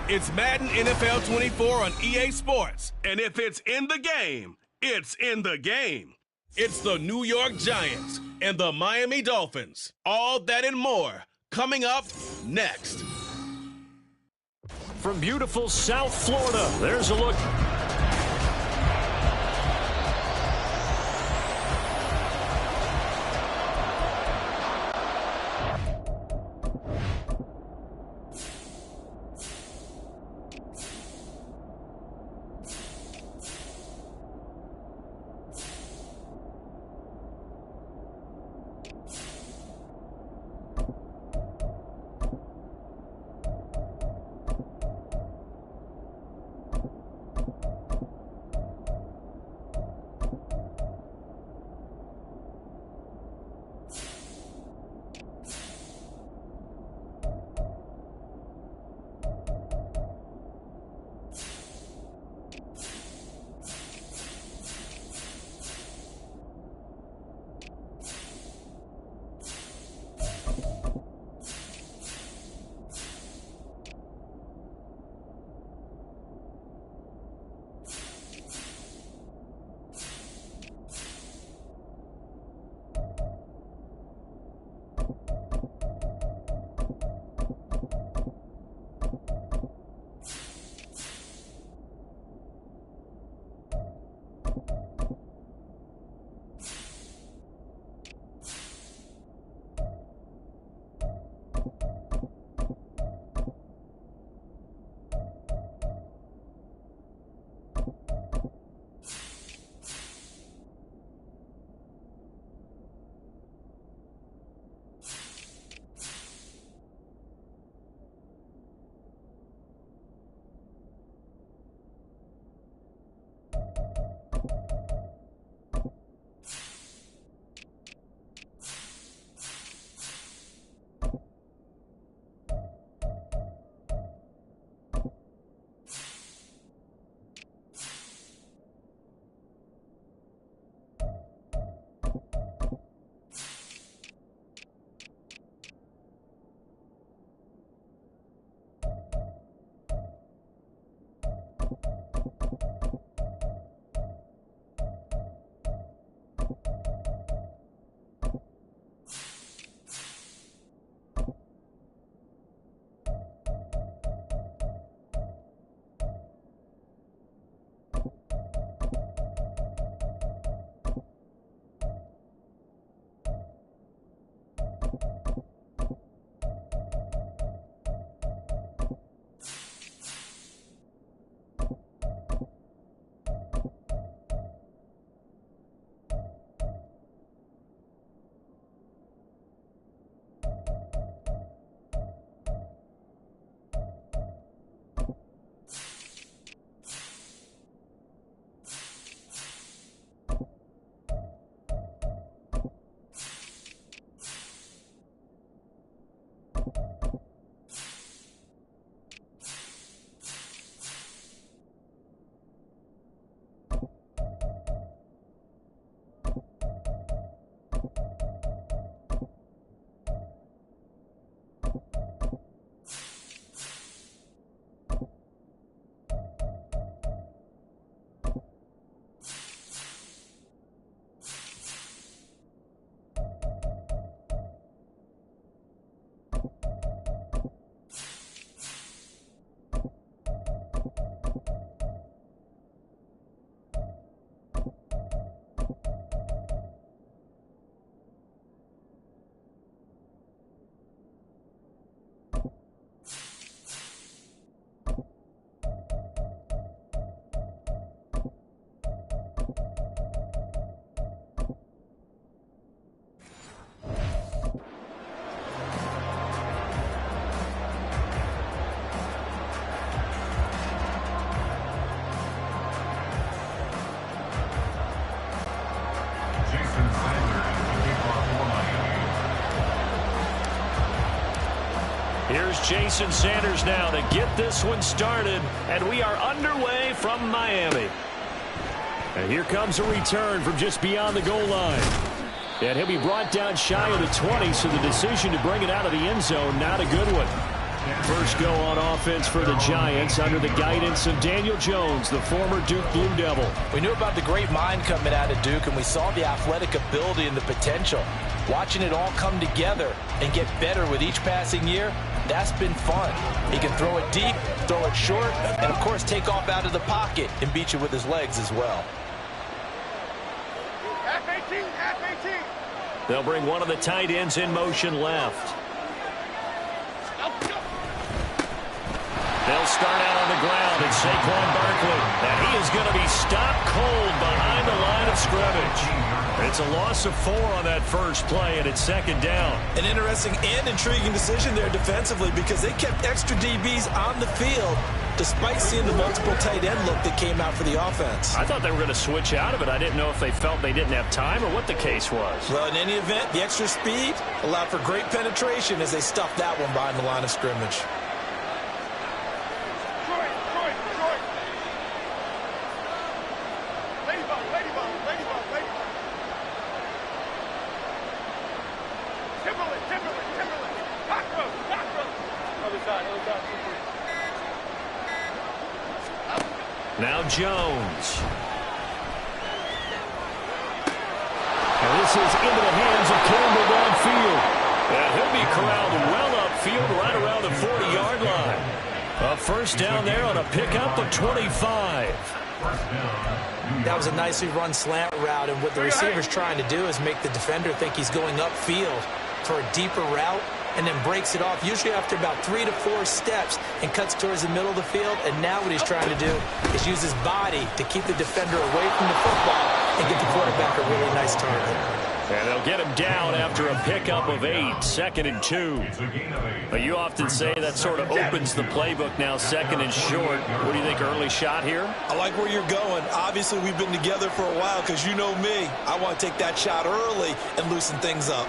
It's Madden NFL 24 on EA Sports. And if it's in the game, it's in the game. It's the New York Giants and the Miami Dolphins. All that and more coming up next. From beautiful South Florida, there's a look. Here's Jason Sanders now to get this one started, and we are underway from Miami. And here comes a return from just beyond the goal line. And he'll be brought down shy of the 20, so the decision to bring it out of the end zone, not a good one. First go on offense for the Giants under the guidance of Daniel Jones, the former Duke Blue Devil. We knew about the great mind coming out of Duke, and we saw the athletic ability and the potential. Watching it all come together and get better with each passing year, that's been fun. He can throw it deep, throw it short, and, of course, take off out of the pocket and beat you with his legs as well. F-18, F-18. They'll bring one of the tight ends in motion left. They'll start out on the ground, and Saquon Barkley. And he is going to be stopped cold behind the line of scrimmage. It's a loss of 4 on that first play, and it's second down. An interesting and intriguing decision there defensively because they kept extra DBs on the field despite seeing the multiple tight end look that came out for the offense. I thought they were going to switch out of it. I didn't know if they felt they didn't have time or what the case was. Well, in any event, the extra speed allowed for great penetration as they stuffed that one behind the line of scrimmage. Now Jones. And this is into the hands of Campbell downfield. And he'll be corralled well upfield right around the 40-yard line. A first down there on a pickup of 25. That was a nicely run slant route, and what the receiver's trying to do is make the defender think he's going upfield for a deeper route, and then breaks it off, usually after about 3 to 4 steps, and cuts towards the middle of the field. And now what he's trying to do is use his body to keep the defender away from the football and get the quarterback a really nice target. And they'll get him down after a pickup of 8, 2nd and 2. But you often say that sort of opens the playbook now, 2nd and short. What do you think, early shot here? I like where you're going. Obviously, we've been together for a while because you know me. I want to take that shot early and loosen things up.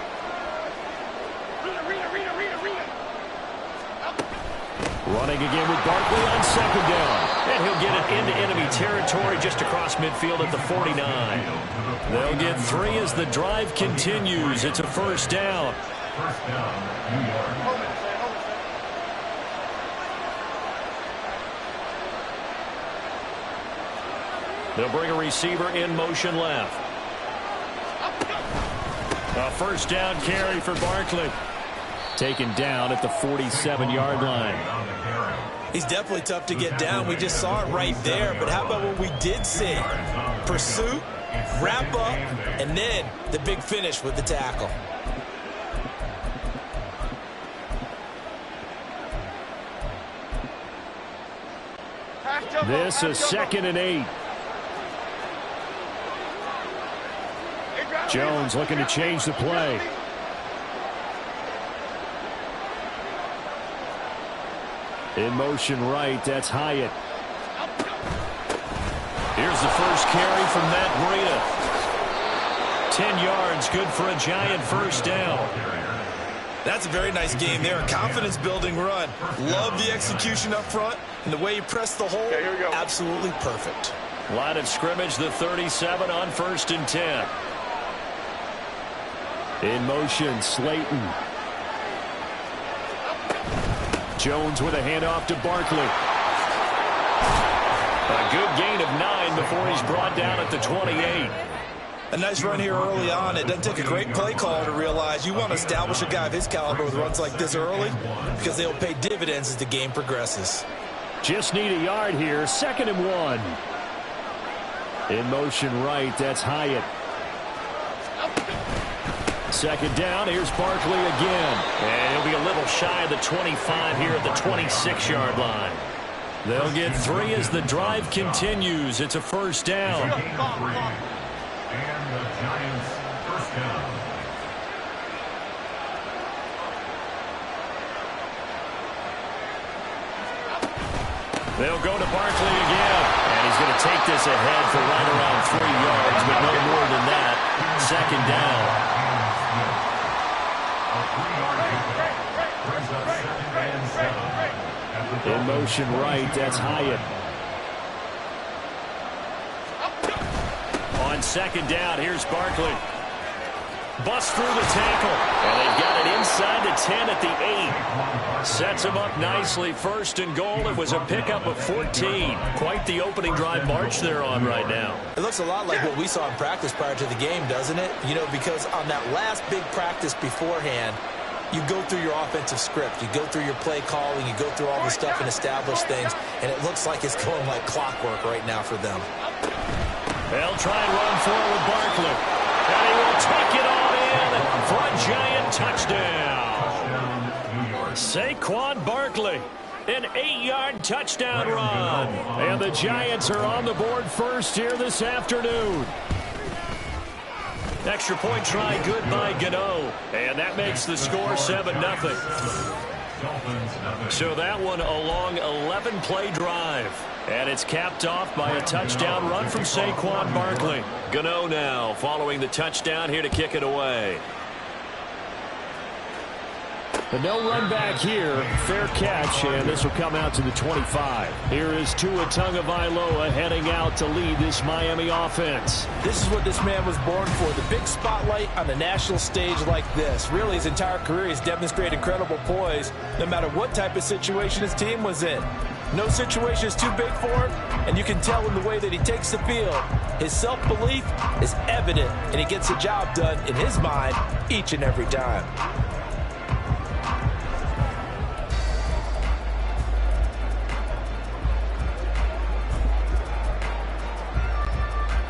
Running again with Barkley on 2nd down. And he'll get it into enemy territory just across midfield at the 49. They'll get 3 as the drive continues. It's a first down. New York. They'll bring a receiver in motion left. A first down carry for Barkley. Taken down at the 47-yard line. He's definitely tough to get down. We just saw it right there. But how about what we did see? Pursuit, wrap up, and then the big finish with the tackle. This is 2nd and 8. Jones looking to change the play. In motion right, that's Hyatt. Here's the first carry from Matt Breida. 10 yards, good for a Giant first down. That's a very nice game there. Confidence-building run. Love the execution up front, and the way you press the hole, absolutely perfect. Line of scrimmage, the 37 on 1st and 10. In motion, Slayton. Jones with a handoff to Barkley. A good gain of 9 before he's brought down at the 28. A nice run here early on. It doesn't take a great play caller to realize you want to establish a guy of his caliber with runs like this early because they'll pay dividends as the game progresses. Just need a yard here. 2nd and 1. In motion right, that's Hyatt. 2nd down, here's Barkley again. And he'll be a little shy of the 25 here at the 26-yard line. They'll get 3 as the drive continues. It's a first down. And the Giants first down. They'll go to Barkley again. And he's going to take this ahead for right around 3 yards, but no more than that. 2nd down. In motion right, that's Hyatt. On 2nd down, here's Barkley. Busts through the tackle. And they've got it inside the 10 at the 8. Sets him up nicely. First and goal. It was a pickup of 14. Quite the opening drive march they're on right now. It looks a lot like what we saw in practice prior to the game, doesn't it? You know, because on that last big practice beforehand, you go through your offensive script. You go through your play calling. You go through all the stuff and establish things. And it looks like it's going like clockwork right now for them. They'll try and run forward Barkley. And he will tuck it all in for a giant touchdown. Saquon Barkley, an 8-yard touchdown run. And the Giants are on the board first here this afternoon. Extra point try good by Gano. And that makes the score 7-0. So that one a long 11-play drive. And it's capped off by a touchdown run from Saquon Barkley. Gano now following the touchdown here to kick it away. The no run back here, fair catch, and this will come out to the 25. Here is Tua Tagovailoa heading out to lead this Miami offense. This is what this man was born for, the big spotlight on the national stage like this. Really, his entire career he's demonstrated incredible poise no matter what type of situation his team was in. No situation is too big for him, and you can tell in the way that he takes the field. His self-belief is evident, and he gets the job done in his mind each and every time.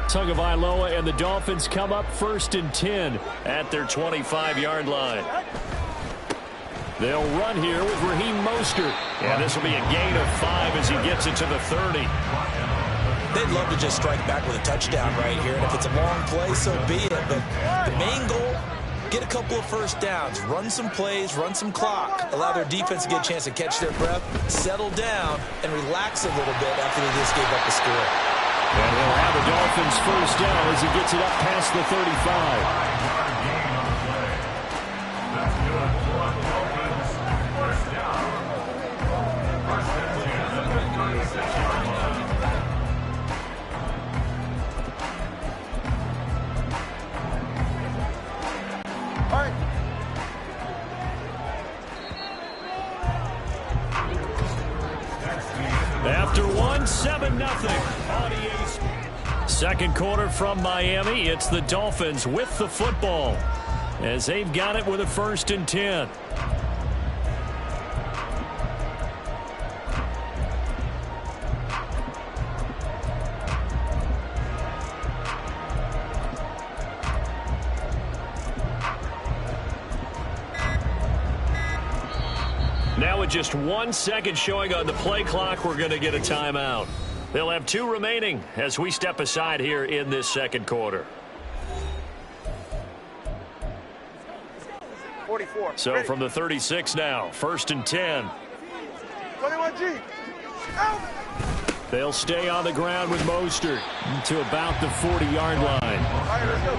Tagovailoa and the Dolphins come up 1st and 10 at their 25-yard line. They'll run here with Raheem Mostert. And this will be a gain of 5 as he gets it to the 30. They'd love to just strike back with a touchdown right here. And if it's a long play, so be it. But the main goal, get a couple of first downs, run some plays, run some clock, allow their defense to get a chance to catch their breath, settle down, and relax a little bit after they just gave up the score. And he'll have the Dolphins first down as he gets it up past the 35. After 7-0 on EA Sports. Second quarter from Miami. It's the Dolphins with the football as they've got it with a 1st and 10. Now with just 1 second showing on the play clock, we're going to get a timeout. They'll have 2 remaining as we step aside here in this second quarter. 44. So Ready. from the 36 now, 1st and 10. 21G. Out. They'll stay on the ground with Mostert to about the 40-yard line. All right, let's go.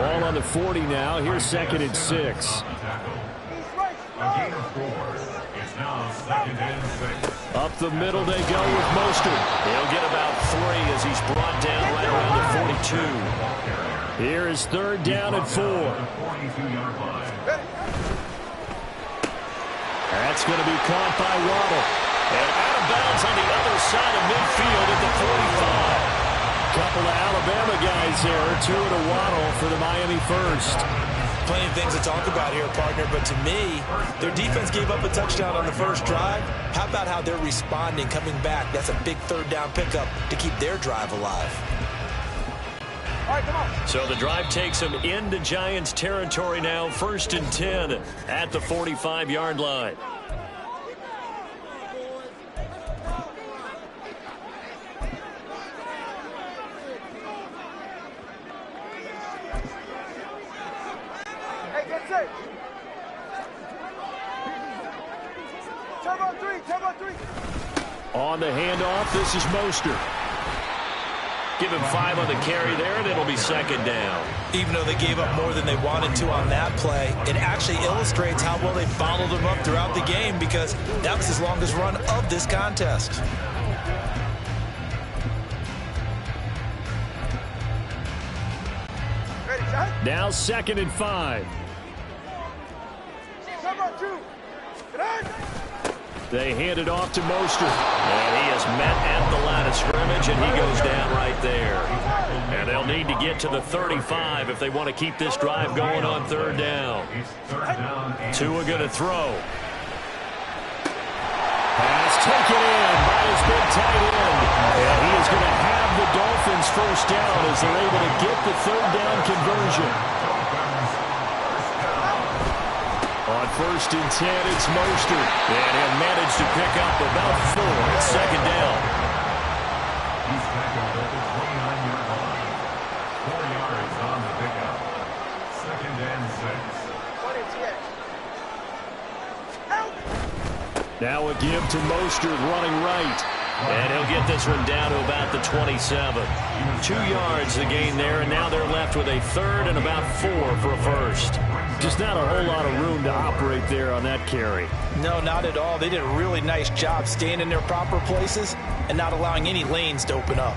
Ball on the 40 now. Here's 2nd and 6. A gain of 4. It's now 2nd and 6. Up the middle they go with Mostert. He'll get about 3 as he's brought down right around the 42. Here is 3rd down and 4. 42-yard line. That's going to be caught by Waddle. And out of bounds on the other side of midfield at the 45. Couple of Alabama guys there. 2 to Waddle for the Miami first. Plenty of things to talk about here, partner, but to me, their defense gave up a touchdown on the first drive. How about how they're responding, coming back? That's a big 3rd down pickup to keep their drive alive. All right, come on. So the drive takes them into Giants territory now, 1st and 10 at the 45-yard line. Hey, get set. Turbo 3, turbo 3. On the handoff, this is Mostert. Give him 5 on the carry there, and it'll be 2nd down. Even though they gave up more than they wanted to on that play, it actually illustrates how well they followed them up throughout the game because that was his longest run of this contest. Ready. Now 2nd and 5. They hand it off to Mostert. And he is met at the line of scrimmage, and he goes down right there. And they'll need to get to the 35 if they want to keep this drive going on 3rd down. Tua going to throw. Pass taken in by his big tight end. And he is going to have the Dolphins 1st down as they're able to get the 3rd down conversion. On 1st and 10, it's Mostert. And he'll manage to pick up about 4 at 2nd down. He's tackled at the 29-yard line. 4 yards on the pickup. 2nd and 6. Now a give to Mostert running right. And he'll get this one down to about the 27. 2 yards the gain there, and now they're left with a 3rd and about 4 for a 1st. Just not a whole lot of room to operate there on that carry. No, not at all. They did a really nice job staying in their proper places and not allowing any lanes to open up.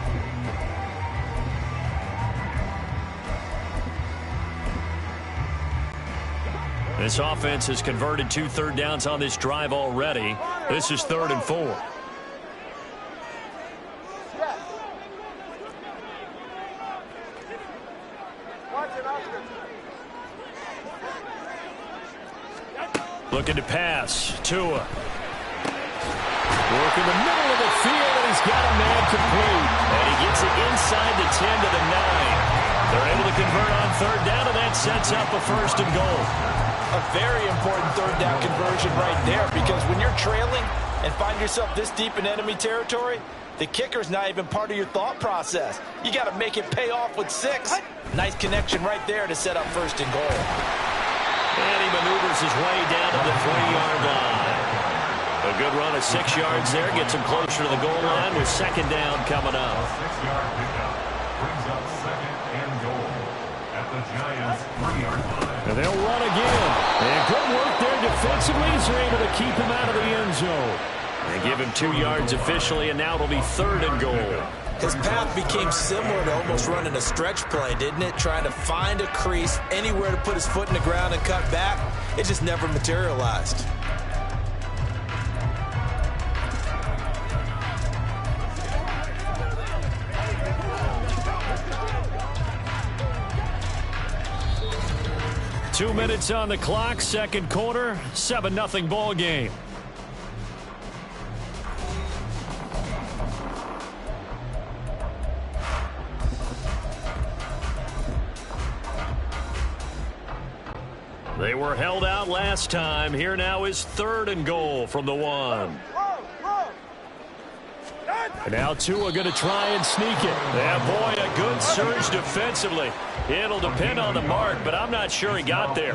This offense has converted 2 third downs on this drive already. This is 3rd and 4. Looking to pass. Tua. Work in the middle of the field, and he's got a man complete. And he gets it inside the 10 to the 9. They're able to convert on 3rd down, and that sets up a 1st and goal. A very important 3rd down conversion right there, because when you're trailing and find yourself this deep in enemy territory, the kicker's not even part of your thought process. You got to make it pay off with 6. Nice connection right there to set up 1st and goal. And he maneuvers his way down to the 3-yard line. A good run of 6 yards there gets him closer to the goal line with 2nd down coming up. 6-yard pickup brings up 2nd and goal at the Giants' 3-yard line. And they'll run again. And good work there defensively as they're able to keep him out of the end zone. They give him 2 yards officially, and now it'll be 3rd and goal. His path became similar to almost running a stretch play, didn't it? Trying to find a crease, anywhere to put his foot in the ground and cut back. It just never materialized. Two minutes on the clock, 2nd quarter, 7-0 ball game. They were held out last time. Here now is 3rd and goal from the 1. And now Tua going to try and sneak it. Yeah, boy, a good surge defensively. It'll depend on the mark, but I'm not sure he got there.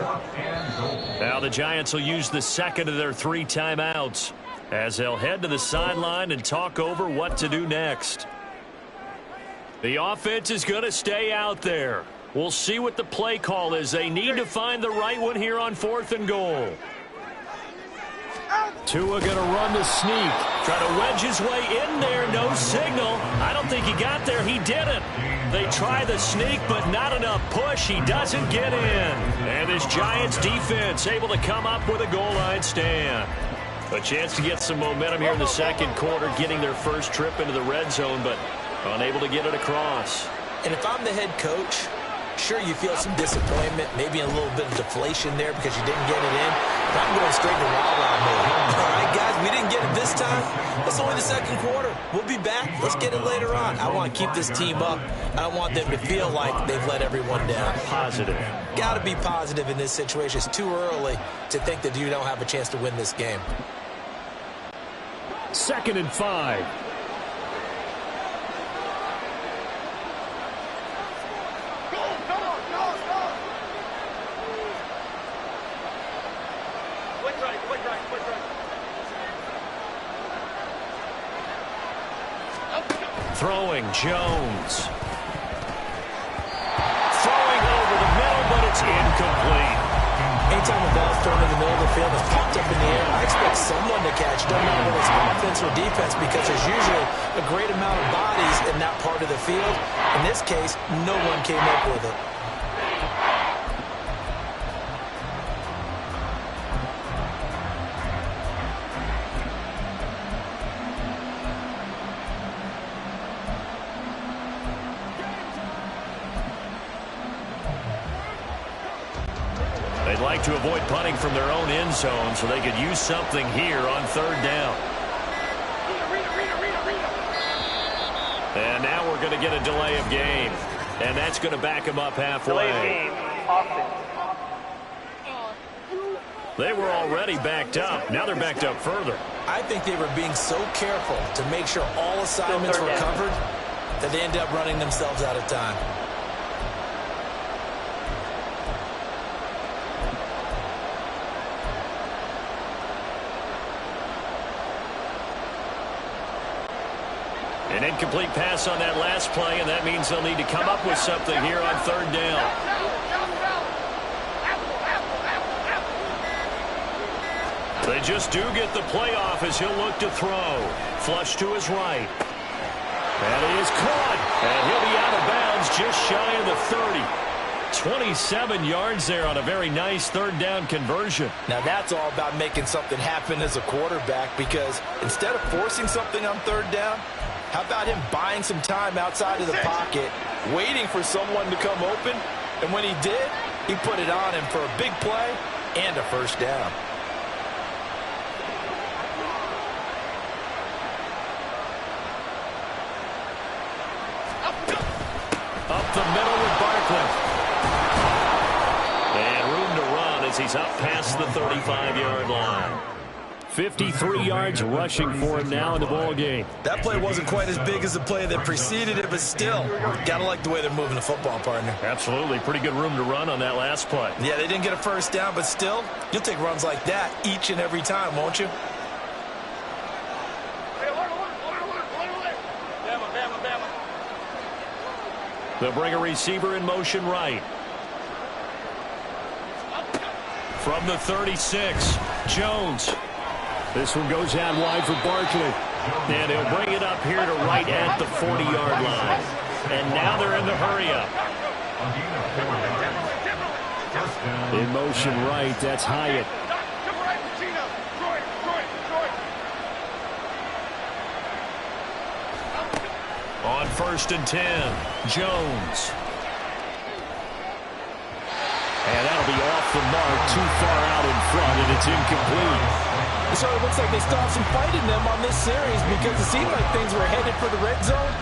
Now the Giants will use the 2nd of their 3 timeouts as they'll head to the sideline and talk over what to do next. The offense is going to stay out there. We'll see what the play call is. They need to find the right one here on 4th and goal. Tua going to run the sneak. Try to wedge his way in there. No signal. I don't think he got there. He didn't. They try the sneak, but not enough push. He doesn't get in. And this Giants defense able to come up with a goal line stand. A chance to get some momentum here in the 2nd quarter, getting their first trip into the red zone, but unable to get it across. And if I'm the head coach, sure, you feel some disappointment, maybe a little bit of deflation there because you didn't get it in. But I'm going straight to wild mode. All right, guys, we didn't get it this time. It's only the 2nd quarter. We'll be back. Let's get it later on. I want to keep this team up. I don't want them to feel like they've let everyone down. Positive. Got to be positive in this situation. It's too early to think that you don't have a chance to win this game. 2nd and 5. Throwing, Jones. Throwing over the middle, but it's incomplete. Anytime a ball's thrown in the middle of the field, it's popped up in the air, I expect someone to catch. Doesn't matter whether it's offense or defense, because there's usually a great amount of bodies in that part of the field. In this case, no one came up with it. like to avoid punting from their own end zone, so they could use something here on third down. And now we're going to get a delay of game. And that's going to back them up halfway. Delay of game, offense. They were already backed up. Now they're backed up further. I think they were being so careful to make sure all assignments were covered that they ended up running themselves out of time. An incomplete pass on that last play, and that means they'll need to come up with something here on third down. They just do get the playoff as he'll look to throw. Flush to his right. And he is caught. And he'll be out of bounds just shy of the 30. 27 yards there on a very nice third down conversion. Now that's all about making something happen as a quarterback, because instead of forcing something on third down, how about him buying some time outside of the pocket, waiting for someone to come open, and when he did, he put it on him for a big play and a first down. Up the middle with Barkley. And room to run as he's up past the 35-yard line. 53 yards rushing for him now in the ball game. That play wasn't quite as big as the play that preceded it, but still, gotta like the way they're moving the football, partner. Absolutely. Pretty good room to run on that last play. Yeah, they didn't get a first down, but still, you'll take runs like that each and every time, won't you? They'll bring a receiver in motion right. From the 36, Jones. This one goes out wide for Barkley. And he'll bring it up here to right at the 40-yard line. And now they're in the hurry-up. In motion right, that's Hyatt. On 1st and 10, Jones. And that'll be off the mark, too far out in front, and it's incomplete. It sort of looks like they still have some fight in them on this series, because it seemed like things were headed for the red zone.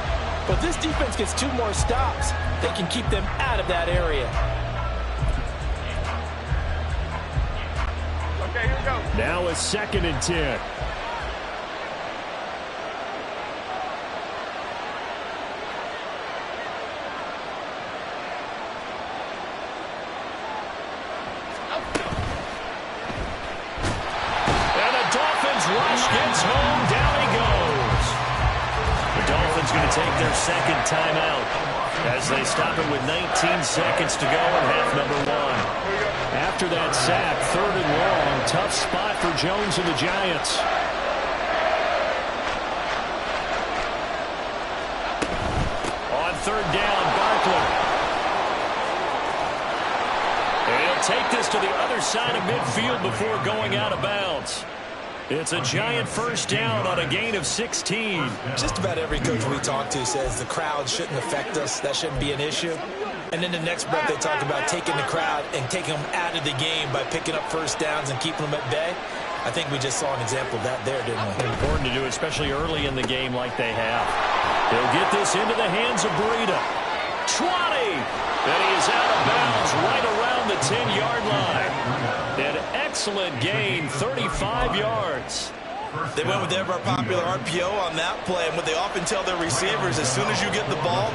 But this defense gets 2 more stops. They can keep them out of that area. Okay, here we go. Now a 2nd and 10. Gets home, down he goes. The Dolphins going to take their 2nd timeout as they stop it with 19 seconds to go in half number 1. After that sack, 3rd and long, tough spot for Jones and the Giants. On 3rd down, Barkley. And he'll take this to the other side of midfield before going out of bounds. It's a Giant first down on a gain of 16. Just about every coach we talk to says the crowd shouldn't affect us. That shouldn't be an issue. And in the next breath, they talk about taking the crowd and taking them out of the game by picking up first downs and keeping them at bay. I think we just saw an example of that there, didn't we? Important to do, especially early in the game like they have. They'll get this into the hands of Breida. 20! And he is out of bounds right around the 10-yard line. An excellent gain, 35 yards. They went with their popular RPO on that play, and what they often tell their receivers, as soon as you get the ball,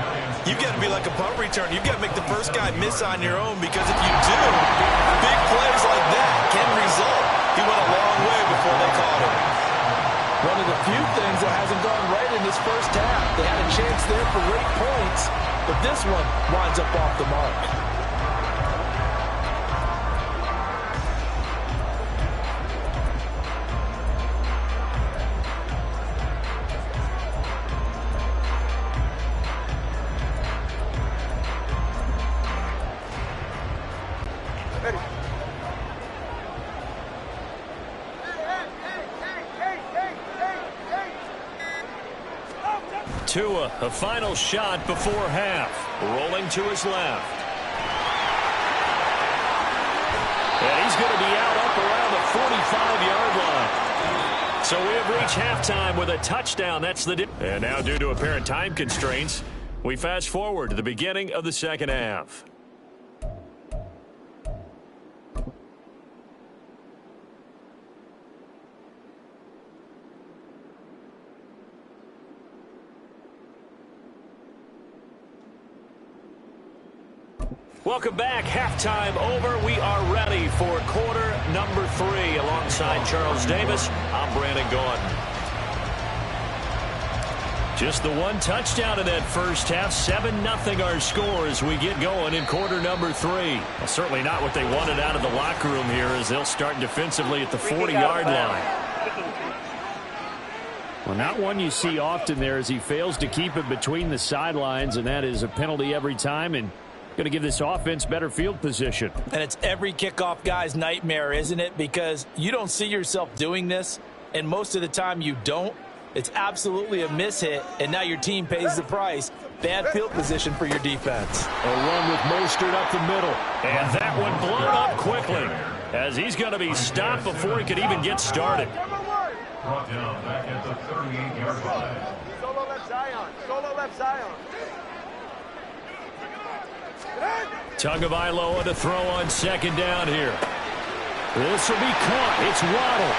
you've got to be like a punt return. You've got to make the first guy miss on your own, because if you do, big plays like that can result. He went a long way before they caught him. One of the few things that hasn't gone right in this first half. They had a chance there for late points, but this one winds up off the mark. Tua, a final shot before half. Rolling to his left. And he's he's going to be out up around the 45-yard line. So we have reached halftime with a touchdown. That's the and now, due to apparent time constraints, we fast forward to the beginning of the second half. Welcome back. Halftime over. We are ready for quarter number 3. Alongside Charles Davis, I'm Brandon Gaudin. Just the one touchdown in that first half. 7-0 our score as we get going in quarter number 3. Well, certainly not what they wanted out of the locker room here as they'll start defensively at the 40-yard line. Well, not one you see often there as he fails to keep it between the sidelines, and that is a penalty every time, and going to give this offense better field position. And it's every kickoff guy's nightmare, isn't it? Because you don't see yourself doing this, and most of the time you don't. It's absolutely a mishit, and now your team pays the price. Bad field position for your defense. A run with Mostert up the middle. And that one blown up quickly as he's going to be stopped before he could even get started. Brought down back at the 38-yard line. Solo left Zion. Solo left Zion. Tagovailoa to throw on second down here. This will be caught. It's Waddle.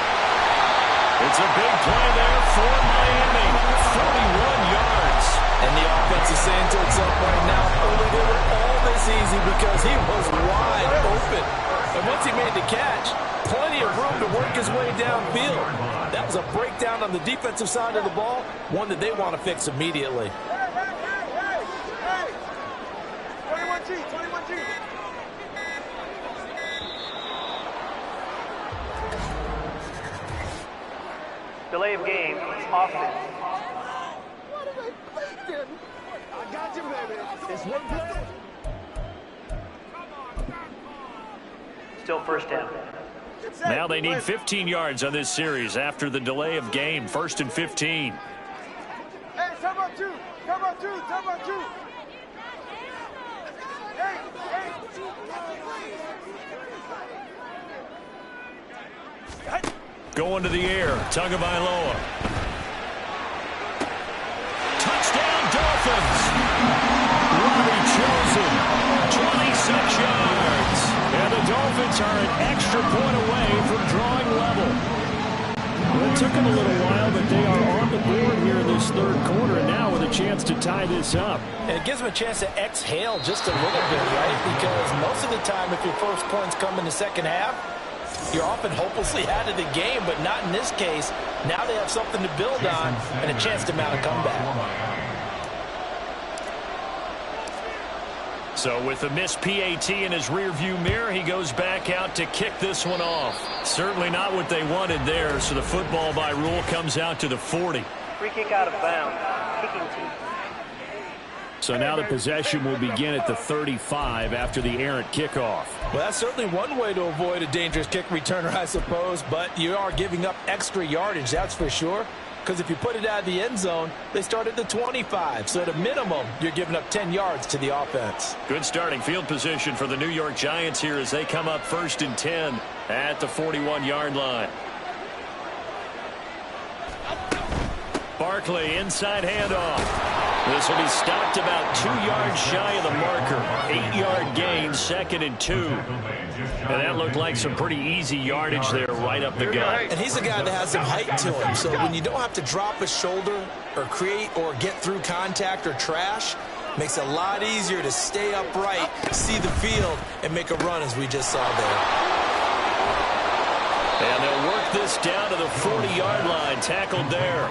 It's a big play there for Miami. 41 yards. And the offense is saying to itself right now, only they were all this easy because he was wide open. And once he made the catch, plenty of room to work his way downfield. That was a breakdown on the defensive side of the ball, one that they want to fix immediately. 21G. Delay of game, offense. What are they thinking? I got you, baby. It's one play. Still first down. Now they need 15 yards on this series after the delay of game. 1st and 15. Hey, come on, two. Going to the air. Tagovailoa. Touchdown, Dolphins. Robbie chosen. 26 yards. And the Dolphins are an extra point away from drawing level. Well, it took them a little while, but they are on the board here in this third quarter, and now with a chance to tie this up. And it gives them a chance to exhale just a little bit, right? Because most of the time, if your first points come in the second half, you're often hopelessly out of the game, but not in this case. Now they have something to build on and a chance to mount a comeback. So with a missed PAT in his rearview mirror, he goes back out to kick this one off. Certainly not what they wanted there, so the football by rule comes out to the 40. Free kick out of bounds. Kicking team. So now the possession will begin at the 35 after the errant kickoff. Well, that's certainly one way to avoid a dangerous kick returner, I suppose, but you are giving up extra yardage, that's for sure. Because if you put it out of the end zone, they start at the 25. So at a minimum, you're giving up 10 yards to the offense. Good starting field position for the New York Giants here as they come up 1st and 10 at the 41-yard line. Barkley, inside handoff. This will be stopped about 2 yards shy of the marker. 8-yard gain, 2nd and 2. And that looked like some pretty easy yardage there right up the gut. And he's a guy that has some height to him. So when you don't have to drop a shoulder or create or get through contact or trash, makes it a lot easier to stay upright, see the field, and make a run as we just saw there. And they'll work this down to the 40-yard line, tackled there.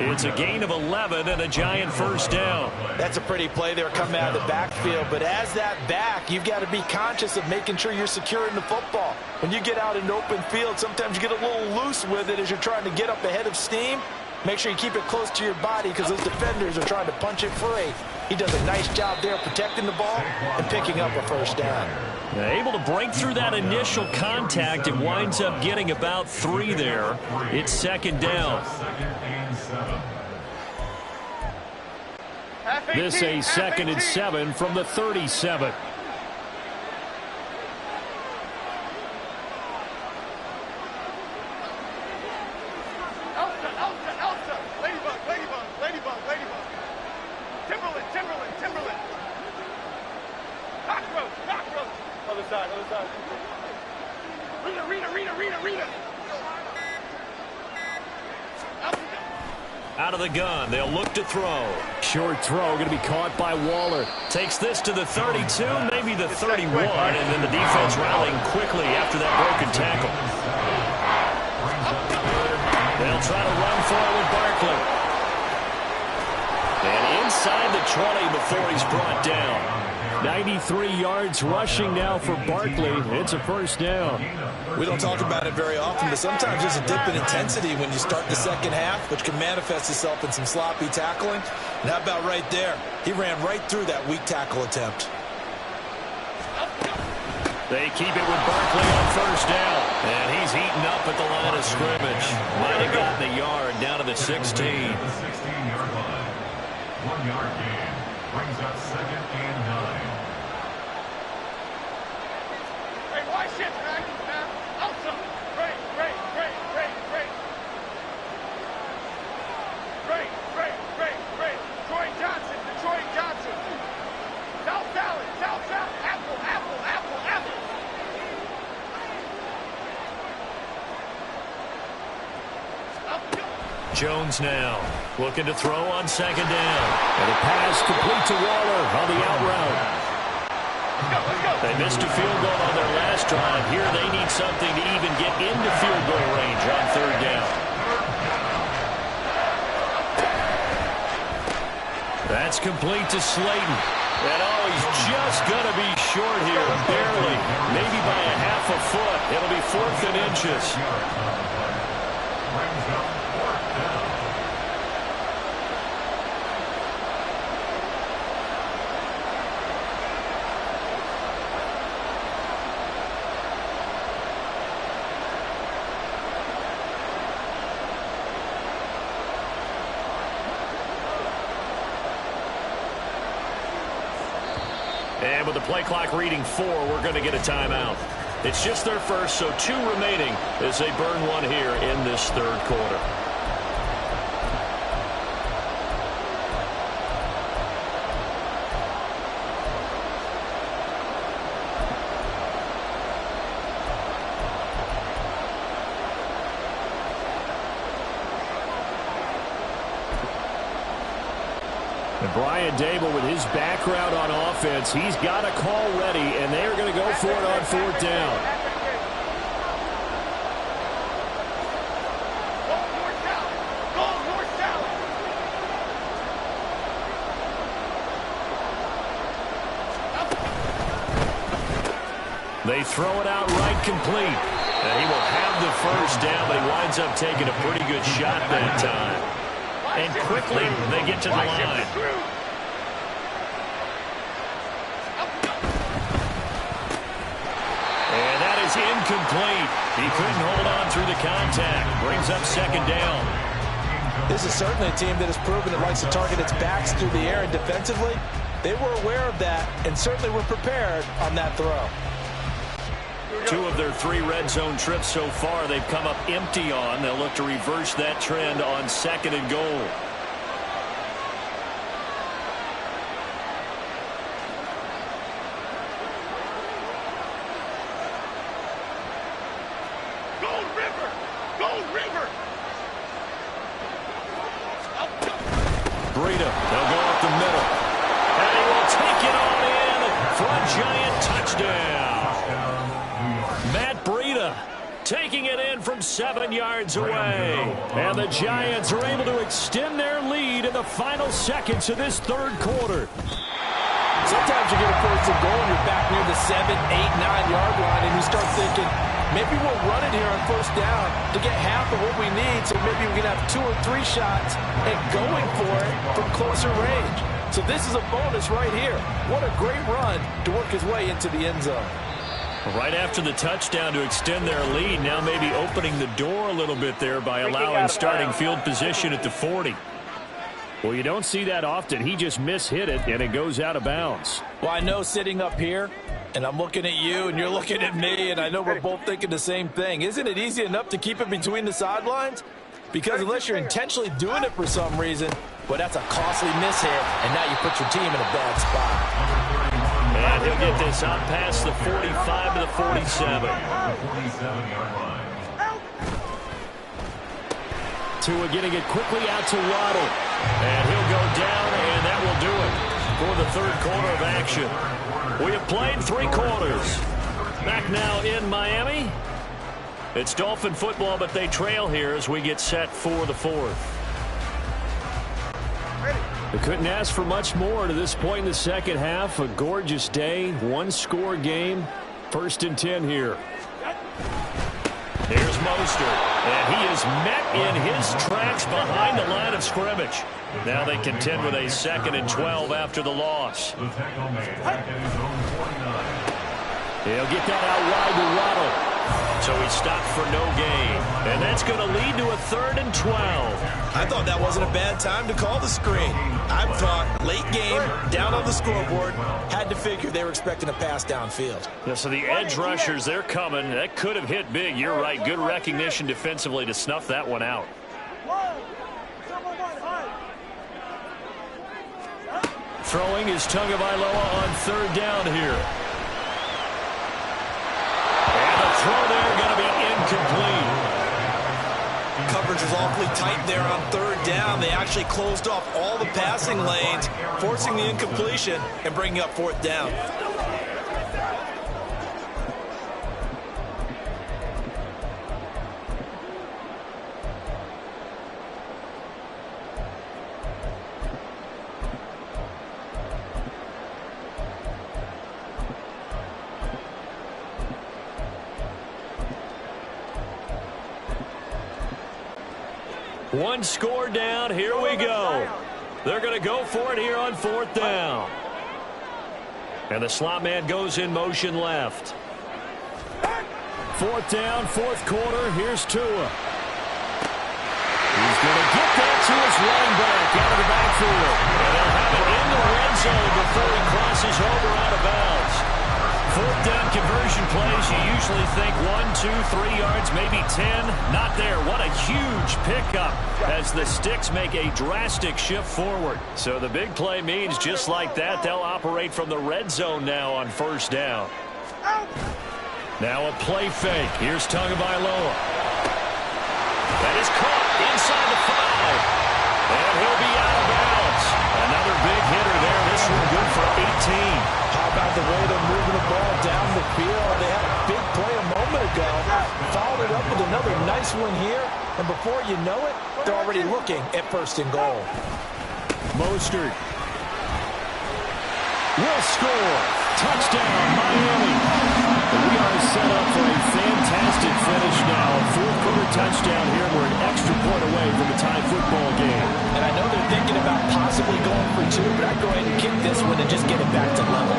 It's a gain of 11 and a Giant first down. That's a pretty play there coming out of the backfield. But as that back, you've got to be conscious of making sure you're securing the football. When you get out in open field, sometimes you get a little loose with it as you're trying to get up ahead of steam. Make sure you keep it close to your body because those defenders are trying to punch it free. He does a nice job there protecting the ball and picking up a first down. Able to break through that initial contact and winds up getting about 3 there. It's 2nd down. This a 2nd and 7 from the 37. Other side. Rita. Out of the gun, they'll look to throw. Short throw, going to be caught by Waller. Takes this to the 32, maybe the 31, and then the defense rallying quickly after that broken tackle. They'll try to run for it with Barkley. And inside the 20 before he's brought down. 93 yards rushing now for Barkley. It's a first down. We don't talk about it very often, but sometimes there's a dip in intensity when you start the second half, which can manifest itself in some sloppy tackling. And how about right there? He ran right through that weak tackle attempt. They keep it with Barkley on first down. And he's eaten up at the line of scrimmage. Might have gotten a yard down to the 16. 16-yard line. 1-yard gain. Brings up 2nd and 9. Hey, watch it, man. Awesome. Great. Detroit Johnson. South Valley. Apple. Jones now looking to throw on second down. And a pass complete to Waller on the out route. Let's go. They missed a field goal on their last drive. Here they need something to even get into field goal range on third down. That's complete to Slayton. And he's just going to be short here, barely. Maybe by a half a foot. It'll be 4th and inches. And with the play clock reading 4, we're going to get a timeout. It's just their first, so 2 remaining as they burn one here in this third quarter. And Brian Dable, with his background on offense, he's got a call ready, and they're going to go for it on 4th down. They throw it out right complete. And he will have the first down, but he winds up taking a pretty good shot that time. And quickly, they get to the line. And that is incomplete. He couldn't hold on through the contact. Brings up second down. This is certainly a team that has proven it likes to target its backs through the air, and defensively, they were aware of that and certainly were prepared on that throw. 2 of their 3 red zone trips so far they've come up empty on. They'll look to reverse that trend on 2nd and goal. Gold River. Breida, they'll go up the middle. And he will take it on in for a giant touchdown. Matt Breida taking it in from 7 yards away. And the Giants are able to extend their lead in the final seconds of this third quarter. Sometimes you get a first and goal and you're back near the 7, 8, 9-yard line, and you start thinking, maybe we'll run it here on first down to get half of what we need, so maybe we can have 2 or 3 shots and going for it from closer range. So this is a bonus right here. What a great run to work his way into the end zone. Right after the touchdown to extend their lead, now maybe opening the door a little bit there by allowing starting field position at the 40. Well, you don't see that often. He just mishit it, and it goes out of bounds. Well, I know sitting up here, and I'm looking at you, and you're looking at me, and I know we're both thinking the same thing. Isn't it easy enough to keep it between the sidelines? Because unless you're intentionally doing it for some reason, well, that's a costly mishit, and now you put your team in a bad spot. And he'll get this out past the 45 to the 47. 47-yard line. Tua getting it quickly out to Waddle. And he'll go down, and that will do it for the third quarter of action. We have played 3 quarters. Back now in Miami. It's Dolphin football, but they trail here as we get set for the fourth. They couldn't ask for much more to this point in the second half. A gorgeous day, one-score game. 1st and 10 here. Here's Mostert, and he is met in his tracks behind the line of scrimmage. Now they contend with a 2nd and 12 after the loss. The tackle made back at his own 49. He'll get that out wide to Waddle. So he stopped for no gain. And that's going to lead to a 3rd and 12. I thought that wasn't a bad time to call the screen. I thought late game, down on the scoreboard, had to figure they were expecting a pass downfield. Yeah, so the edge rushers, they're coming. That could have hit big. You're right. Good recognition defensively to snuff that one out. Throwing is Tagovailoa on 3rd down here. Throw there going to be incomplete. Coverage was awfully tight there on 3rd down. They actually closed off all the passing lanes, forcing the incompletion and bringing up 4th down. One score down. Here we go. They're going to go for it here on 4th down. And the slot man goes in motion left. 4th down, 4th quarter. Here's Tua. He's going to get that to his running back out of the backfield. And they'll have it in the red zone before he crosses over out of bounds. 4th down conversion plays, you usually think 1, 2, 3 yards, maybe 10. Not there. What a huge pickup as the Sticks make a drastic shift forward. So the big play means just like that, they'll operate from the red zone now on 1st down. Now a play fake. Here's Tagovailoa. That is caught inside the 5. And he'll be out of bounds. Another big hitter there. This one good for 18. How about the way they're moving the ball down the field? They had a big play a moment ago. Followed it up with another nice one here. And before you know it, they're already looking at 1st and goal. Mostert will score. Touchdown, Miami. And we are set up for a fantastic finish now. A 4th quarter touchdown here. We're an extra point away from a tie football game. And I know they're thinking about possibly going for 2, but I'd go ahead and kick this one and just get it back to level.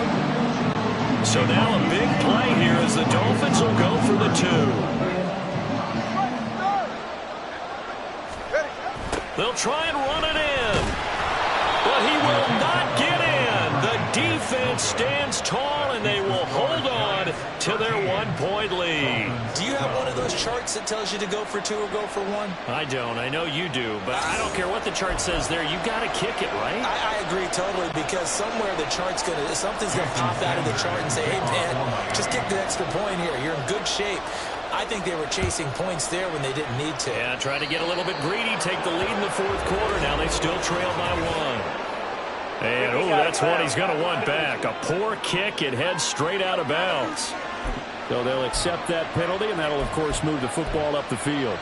So now a big play here as the Dolphins will go for the 2. They'll try and run it in. But he will not get in. The defense stands tall, and they will hold on to their 1-point lead. Do you have one of those charts that tells you to go for 2 or go for 1? I don't. I know you do, but I don't care what the chart says there. You got to kick it, right? I agree totally, because somewhere the chart's something's gonna pop out of the chart and say, hey, man, just kick the extra point here. You're in good shape. I think they were chasing points there when they didn't need to. Yeah, trying to get a little bit greedy, take the lead in the 4th quarter. Now they still trail by 1. And, oh, that's one he's going to want back. A poor kick. It heads straight out of bounds. So they'll accept that penalty, and that'll, of course, move the football up the field.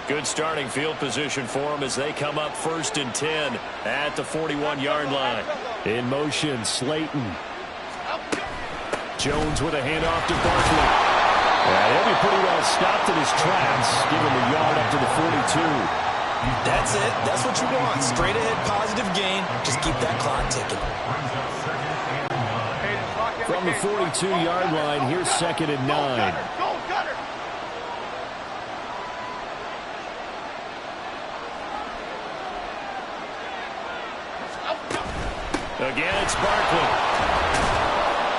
Good starting field position for them as they come up 1st and 10 at the 41-yard line. In motion, Slayton. Jones with a handoff to Barkley. He'll be pretty well stopped in his tracks. Give him a yard up to the 42. That's it. That's what you want. Straight ahead positive gain. Just keep that clock ticking. From the 42-yard line, here's 2nd and 9. Again, it's Barkley.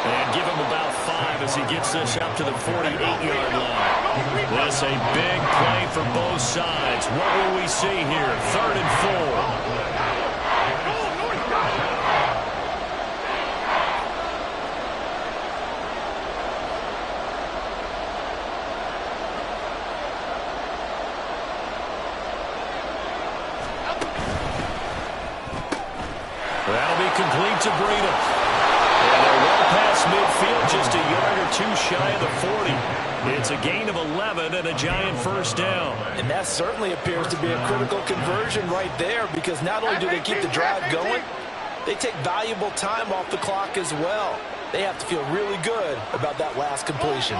And give him about 5 as he gets this up to the 48-yard line. This a big play for both sides. What will we see here? 3rd and 4. That'll be complete to Breida. And they're well past midfield, just a yard or two shy of the 40. It's a gain of 11 and a Giant first down. And that certainly appears to be a critical conversion right there, because not only do they keep the drive going, they take valuable time off the clock as well. They have to feel really good about that last completion.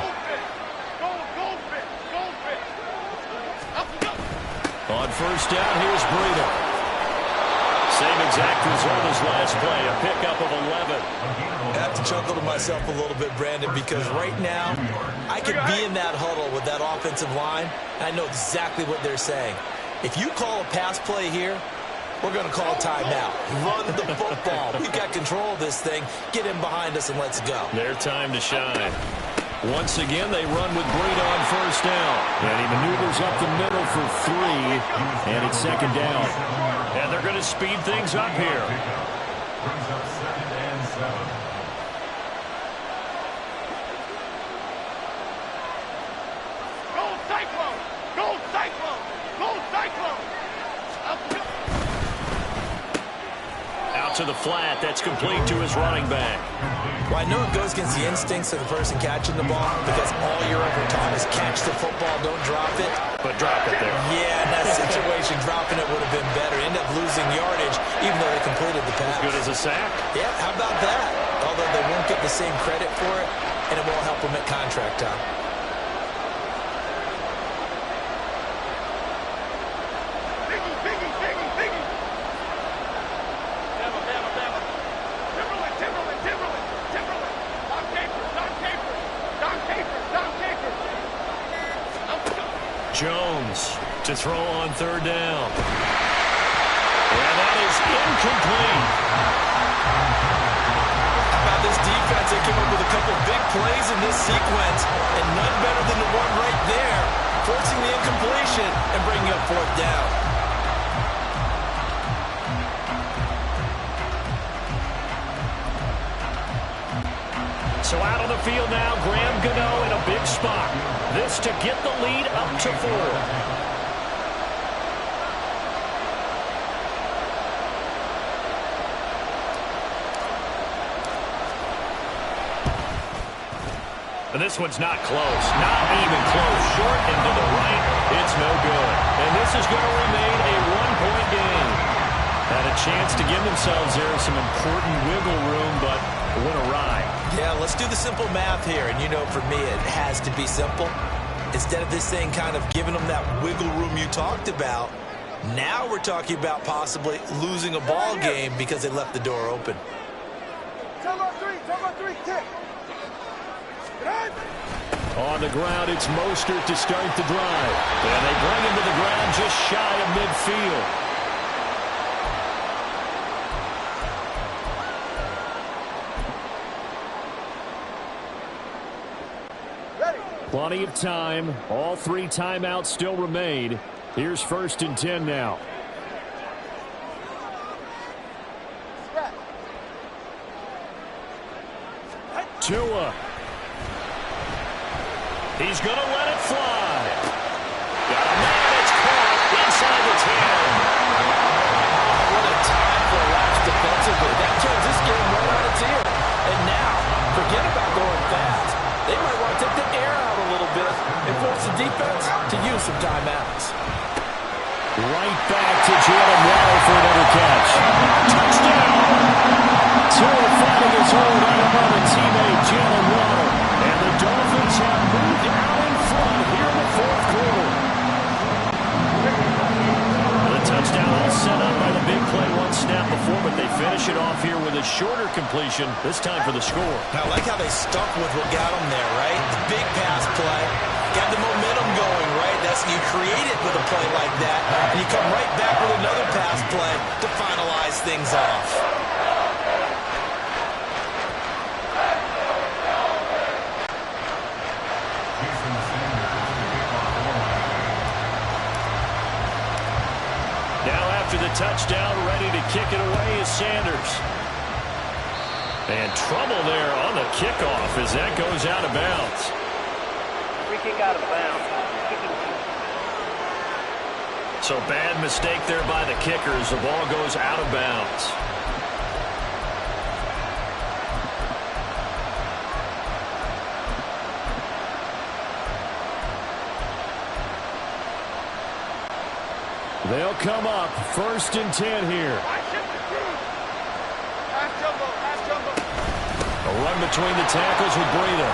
On first down, here's Breida. Same exact result as last play, a pickup of 11. I have to chuckle to myself a little bit, Brandon, because right now I could be in that huddle with that offensive line, and I know exactly what they're saying. If you call a pass play here, we're going to call a timeout. Run the football. We've got control of this thing. Get in behind us and let's go. Their time to shine. Once again, they run with Breida on first down. And he maneuvers up the middle for 3, and it's 2nd down. And they're going to speed things up here. Brings up 2nd and 7. Gold Cyclone! Gold Cyclone! Gold Cyclone! Out to the flat. That's complete to his running back. Well, I know it goes against the instincts of the person catching the ball, because all you're ever taught is catch the football, don't drop it. But drop it there. Yeah, in that situation, dropping it would have been better. End up losing yardage, even though they completed the pass. Good as a sack. Yeah, how about that? Although they won't get the same credit for it, and it won't help them at contract time. Jones to throw on 3rd down. And that is incomplete. How about this defense? They came up with a couple big plays in this sequence, and none better than the one right there, forcing the incompletion and bringing up 4th down. So out on the field now, Graham Gano in a big spot. This to get the lead up to 4. And this one's not close. Not even close. Short and to the right. It's no good. And this is going to remain a 1-point game. Had a chance to give themselves there some important wiggle room, but it went awry. Yeah, let's do the simple math here. And you know, for me, it has to be simple. Instead of this thing kind of giving them that wiggle room you talked about, now we're talking about possibly losing a ball game because they left the door open. Turbo 3, kick. On the ground, it's Mostert to start the drive. And they bring him to the ground just shy of midfield. Plenty of time. All 3 timeouts still remain. Here's 1st and 10 now. Tua. He's going to let it fly. Got a man. It's caught inside the 10. What a time for a lapse defensively. That turns this game right on its ear. And now, forget about going fast. They might want to take the air out a little bit and force the defense to use some timeouts. Right back to Jalen Waddle for another catch. Touchdown! Tua finding his hold on another teammate, Jalen Waddle. And the Dolphins have moved out in front here in the 4th quarter. The touchdown all set up by the big play one snap before, but they finish it off here with a shorter completion, this time for the score. I like how they stuck with what got them there, right? The big pass play. Got the momentum going, right? That's you create it with a play like that, and you come right back with another pass play to finalize things off. after the touchdown, ready to kick it away is Sanders. And trouble there on the kickoff as that goes out of bounds. Free kick out of bounds. So bad mistake there by the kicker as the ball goes out of bounds. They'll come up 1st and 10 here. A run between the tackles with Breida.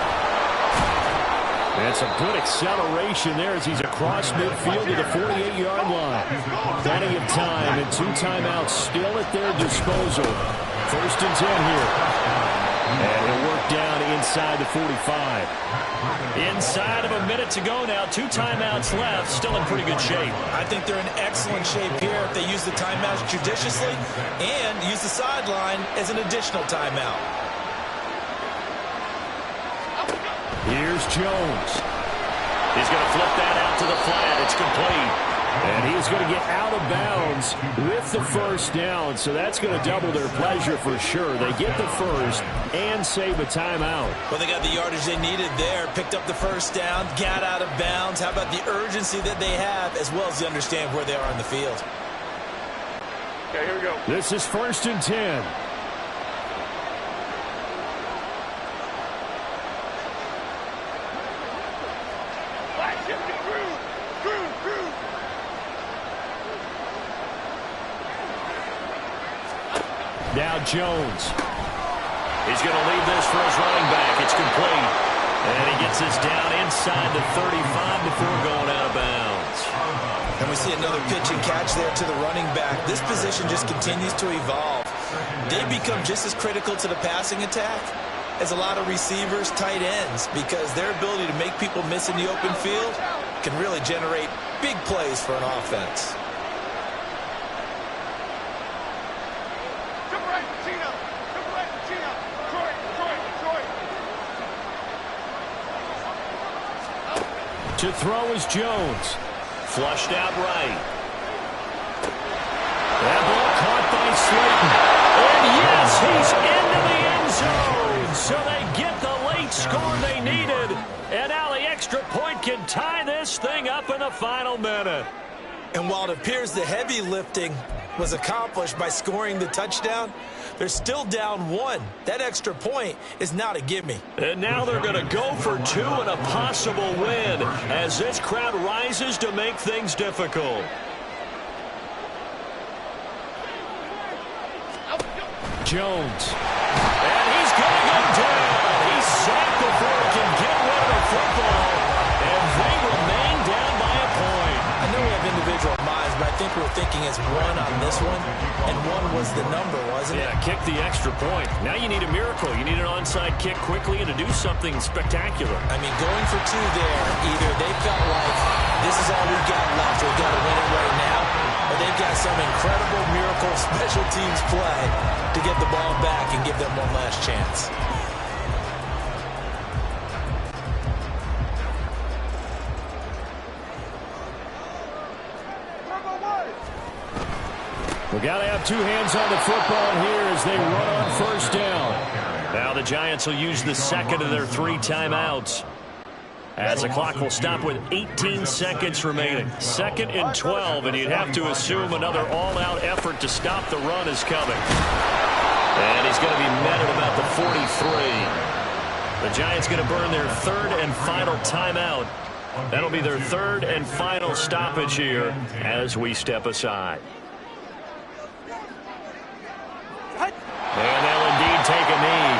And some good acceleration there as he's across midfield to the 48-yard line. Plenty of time and 2 timeouts still at their disposal. 1st and 10 here. And he'll work down inside the 45. Inside of a minute to go now. 2 timeouts left. Still in pretty good shape. I think they're in excellent shape here if they use the timeouts judiciously and use the sideline as an additional timeout. Here's Jones. He's going to flip that out to the flat. It's complete. And he's going to get out of bounds with the 1st down. So that's going to double their pleasure for sure. They get the 1st and save a timeout. Well, they got the yardage they needed there. Picked up the 1st down, got out of bounds. How about the urgency that they have as well as they understand where they are on the field? Okay, here we go. This is 1st and 10. Now Jones. He's going to leave this for his running back. It's complete. And he gets this down inside the 35 before going out of bounds. And we see another pitch and catch there to the running back. This position just continues to evolve. They become just as critical to the passing attack as a lot of receivers, tight ends, because their ability to make people miss in the open field can really generate big plays for an offense. To throw is Jones. Flushed out right. That ball caught by Slayton. And yes, he's into the end zone. So they get the late score they needed. And now the extra point can tie this thing up in the final minute. And while it appears the heavy lifting was accomplished by scoring the touchdown, they're still down 1. That extra point is not a gimme. And now they're going to go for 2 and a possible win as this crowd rises to make things difficult. Jones. And he's going to go down. He's sacked before he can get rid of the football. And they remain down by a point. I know we have individual minds, but I think we were thinking as 1 on this one, and 1 was the number, wasn't it? Yeah, kick the extra point. Now you need a miracle. You need an onside kick quickly and to do something spectacular. I mean, going for 2 there, either they've got like, this is all we've got left, we've got to win it right now, or they've got some incredible miracle special teams play to get the ball back and give them one last chance. We got to have 2 hands on the football here as they run on 1st down. Now the Giants will use the 2nd of their 3 timeouts. As the clock will stop with 18 seconds remaining. 2nd and 12, and you'd have to assume another all-out effort to stop the run is coming. And he's going to be met at about the 43. The Giants going to burn their 3rd and final timeout. That'll be their 3rd and final stoppage here as we step aside. And they'll indeed take a knee.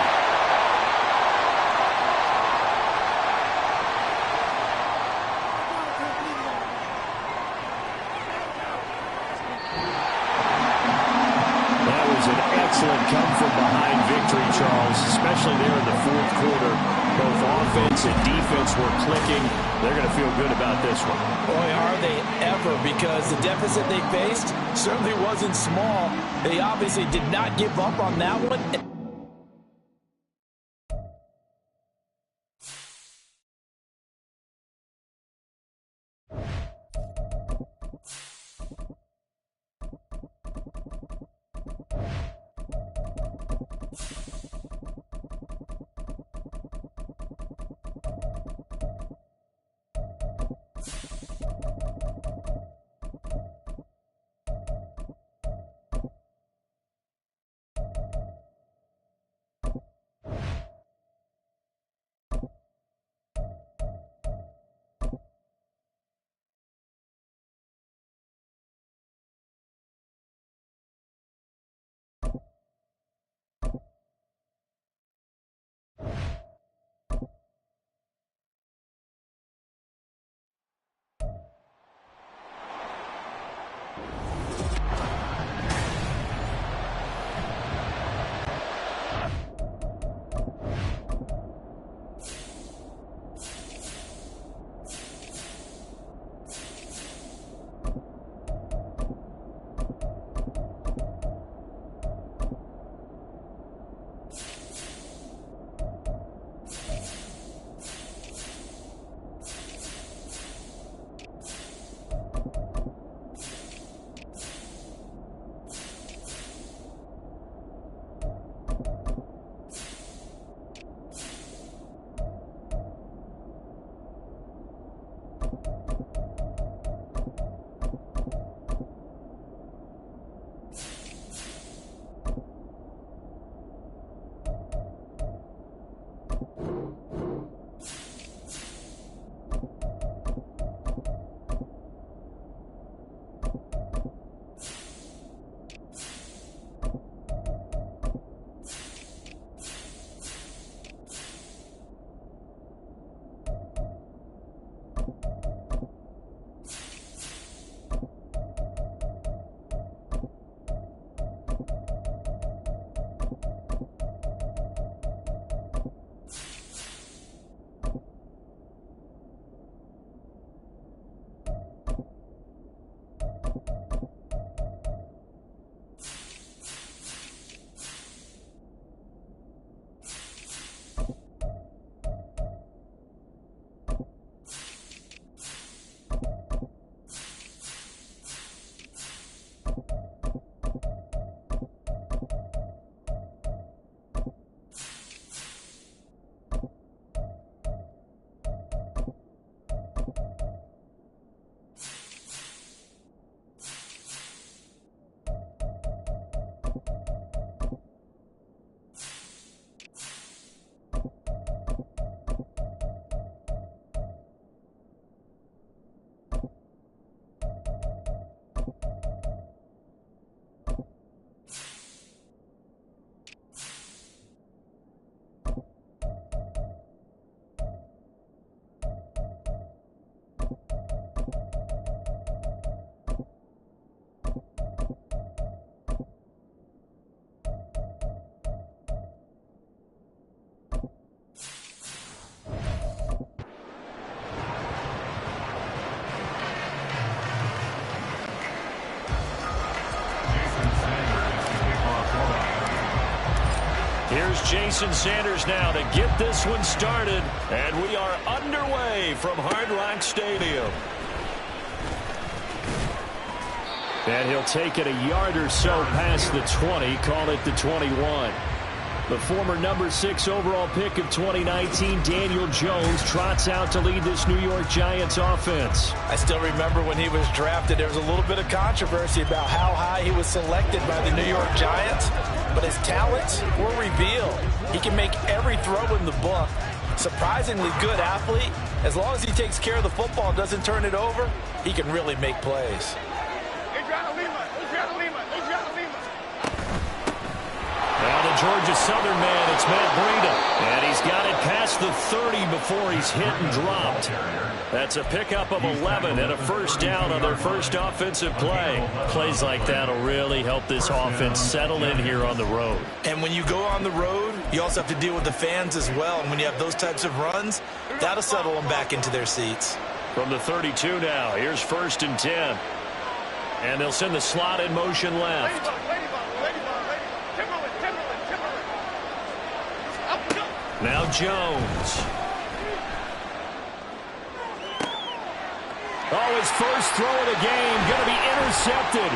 That was an excellent come-from-behind victory, Charles, especially there in the 4th quarter. Both offense and defense were clicking. They're going to feel good about this one. Boy, are they ever, because the deficit they faced certainly wasn't small. They obviously did not give up on that one. Here's Jason Sanders now to get this one started. And we are underway from Hard Rock Stadium. And he'll take it a yard or so past the 20, call it the 21. The former number 6 overall pick of 2019, Daniel Jones, trots out to lead this New York Giants offense. I still remember when he was drafted, there was a little bit of controversy about how high he was selected by the New York Giants, but his talents were revealed. He can make every throw in the book. Surprisingly good athlete. As long as he takes care of the football, doesn't turn it over, he can really make plays. Now the Georgia Southern man, it's Matt Breida. And he's got it past the 30 before he's hit and dropped. That's a pickup of 11 and a first down on their first offensive play. Plays like that will really help this offense settle in here on the road. And when you go on the road, you also have to deal with the fans as well. And when you have those types of runs, that'll settle them back into their seats. From the 32 now, here's 1st and 10. And they'll send the slot in motion left. Now Jones. Oh, his first throw of the game going to be intercepted.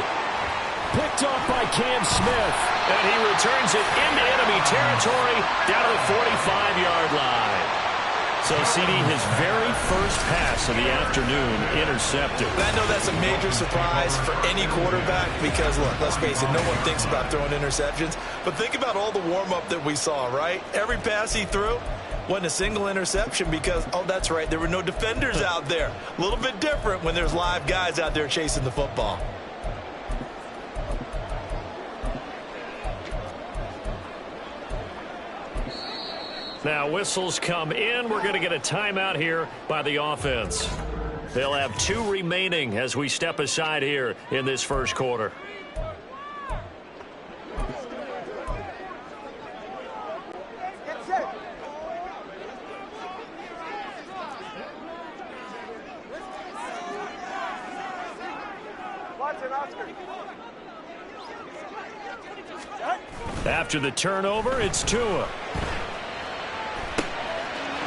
Picked off by Cam Smith. And he returns it into enemy territory down to the 45-yard line. So, CD, his very first pass of the afternoon intercepted. And I know that's a major surprise for any quarterback because, look, let's face it, no one thinks about throwing interceptions. But think about all the warm-up that we saw, right? Every pass he threw wasn't a single interception because, oh, that's right, there were no defenders out there. A little bit different when there's live guys out there chasing the football. Now whistles come in. We're going to get a timeout here by the offense. They'll have 2 remaining as we step aside here in this first quarter. After the turnover, it's Tua.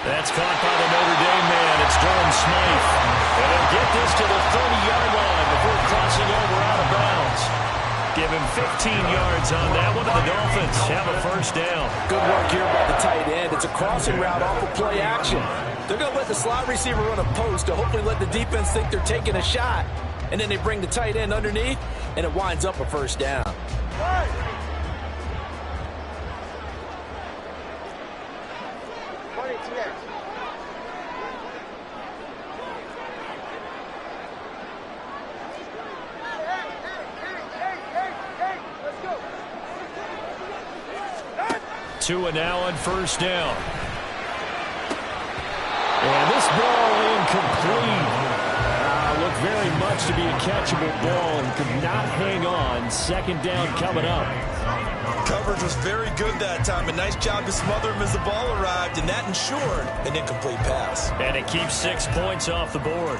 That's caught by the Notre Dame man. It's Durham Smythe. And they'll get this to the 30-yard line before crossing over out of bounds. Give him 15 yards on that one, and the Dolphins have a first down. Good work here by the tight end. It's a crossing route off of play action. They're going to let the slot receiver run a post to hopefully let the defense think they're taking a shot. And then they bring the tight end underneath, and it winds up a first down. Tua now on first down. And this ball incomplete. Looked very much to be a catchable ball and could not hang on. Second down coming up. Coverage was very good that time. A nice job to smother him as the ball arrived, and that ensured an incomplete pass. And it keeps 6 points off the board.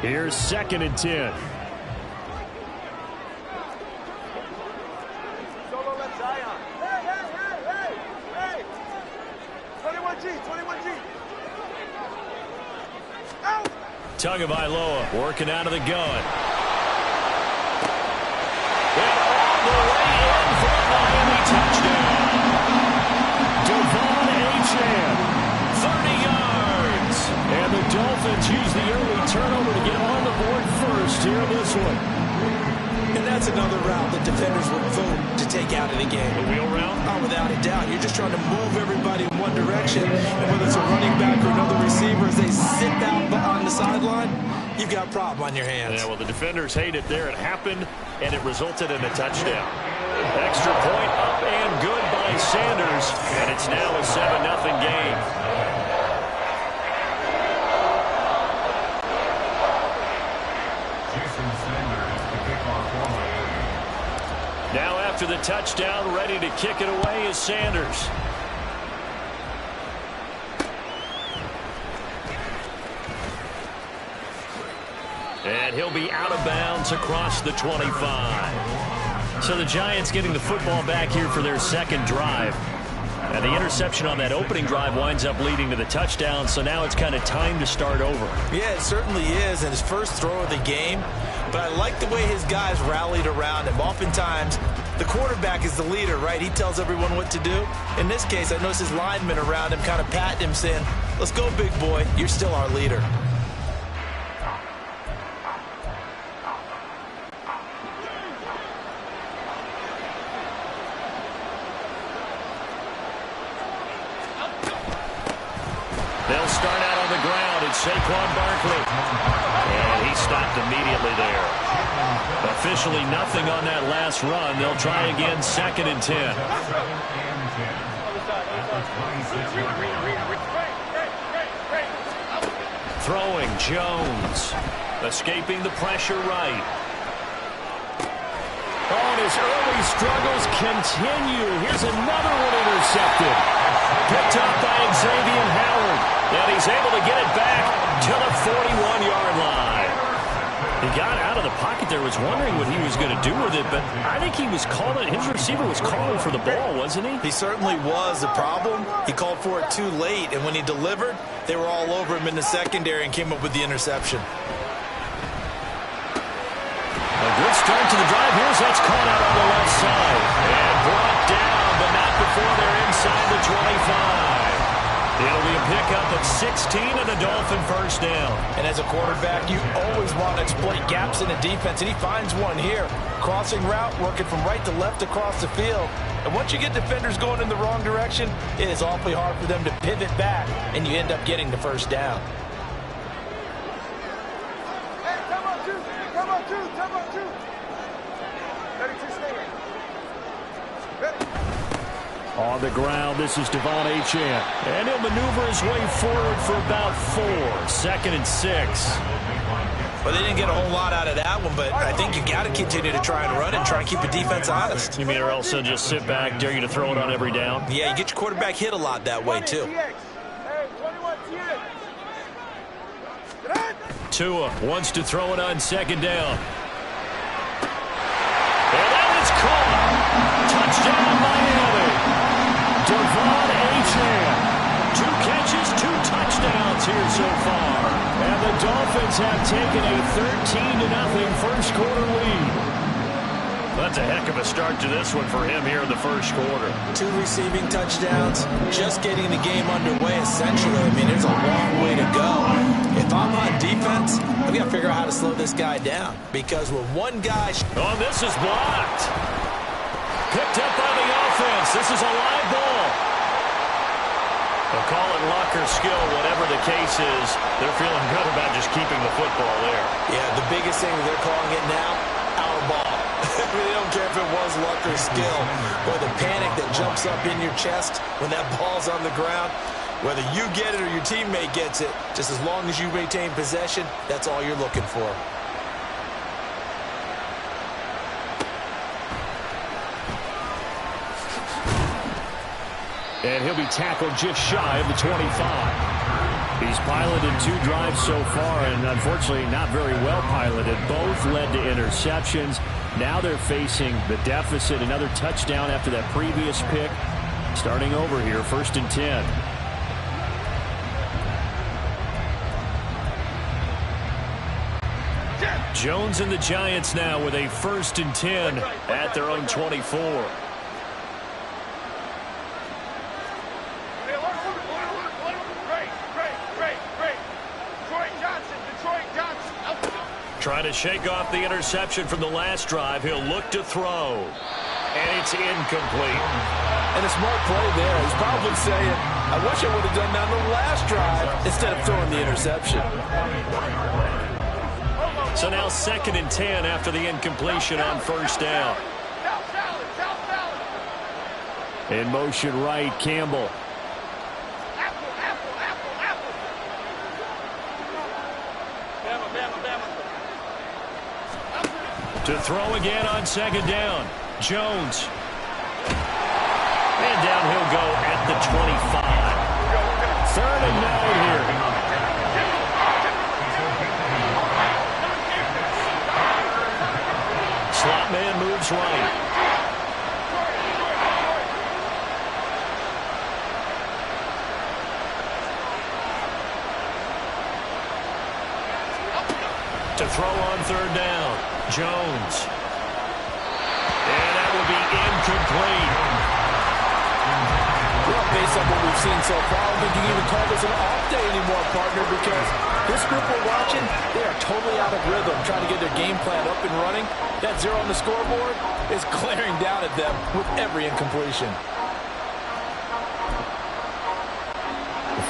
Here's 2nd and 10. Tagovailoa working out of the gun. And all the way in for a Miami touchdown. Devon Achane, 30 yards. And the Dolphins use the early turnover to get on the board first here in this one. And that's another route that defenders would vote to take out of the game. The wheel route? Oh, without a doubt. You're just trying to move everybody in one direction. And whether it's a running back or another receiver, as they sit down on the sideline, you've got a problem on your hands. Yeah, well, the defenders hate it there. It happened, and it resulted in a touchdown. Extra point up and good by Sanders. And it's now a 7-0 game. Now after the touchdown, ready to kick it away is Sanders. And he'll be out of bounds across the 25. So the Giants getting the football back here for their second drive. And the interception on that opening drive winds up leading to the touchdown, so now it's kind of time to start over. Yeah, it certainly is, and his first throw of the game. But I like the way his guys rallied around him. Oftentimes, the quarterback is the leader, right? He tells everyone what to do. In this case, I noticed his linemen around him kind of patting him, saying, "Let's go, big boy. You're still our leader." They'll start out on the ground. It's Saquon Barkley. And he stopped immediately there. Officially nothing on that last run. They'll try again, 2nd and 10. Throwing Jones. Escaping the pressure right. Oh, and his early struggles continue. Here's another one intercepted. Picked up by Xavier Howard. And he's able to get it back to the 41-yard line. He got out of the pocket there, was wondering what he was going to do with it, but I think he was calling, his receiver was calling for the ball, wasn't he? He certainly was. The problem, he called for it too late, and when he delivered, they were all over him in the secondary and came up with the interception. A good start to the drive. Here's that's caught out on the left side. And brought down, but not before they're inside the 25. It'll be a pickup of 16 and a Dolphin first down. And as a quarterback, you always want to exploit gaps in the defense, and he finds one here. Crossing route, working from right to left across the field. And once you get defenders going in the wrong direction, it is awfully hard for them to pivot back, and you end up getting the first down. On the ground, this is Devon Achane. And he'll maneuver his way forward for about 4. 2nd and 6. Well, they didn't get a whole lot out of that one, but I think you got to continue to try and run it and try and keep the defense honest. You mean, or else they'll just sit back, dare you to throw it on every down? Yeah, you get your quarterback hit a lot that way, too. Tua wants to throw it on 2nd down. And that is caught. Touchdown, Miami. Devon Achane. 2 catches, 2 touchdowns here so far. And the Dolphins have taken a 13-0 first quarter lead. That's a heck of a start to this one for him here in the first quarter. 2 receiving touchdowns, just getting the game underway essentially. I mean, there's a long way to go. If I'm on defense, I've got to figure out how to slow this guy down. Because with one guy... Oh, this is blocked. Picked up by the offense. This is a live ball. They'll call it luck or skill, whatever the case is. They're feeling good about just keeping the football there. Yeah, the biggest thing that they're calling it now, our ball. They don't care if it was luck or skill. Or the panic that jumps up in your chest when that ball's on the ground. Whether you get it or your teammate gets it, just as long as you maintain possession, that's all you're looking for. And he'll be tackled just shy of the 25. He's piloted 2 drives so far, and unfortunately not very well piloted. Both led to interceptions. Now they're facing the deficit. Another touchdown after that previous pick. Starting over here, 1st and 10. Jones and the Giants now with a 1st and 10 at their own 24. Trying to shake off the interception from the last drive. He'll look to throw. And it's incomplete. And a smart play there. He's probably saying, I wish I would have done that on the last drive instead of throwing the interception. So now 2nd and 10 after the incompletion on 1st down. In motion right, Campbell. To throw again on 2nd down. Jones. And down he'll go at the 25. 3rd and 9 here. Slot man moves right. To throw on third down. Jones. And that will be incomplete. Well, based on what we've seen so far, I don't think you can even call this an off day anymore, partner, because this group we're watching, they are totally out of rhythm, trying to get their game plan up and running. That 0 on the scoreboard is glaring down at them with every incompletion.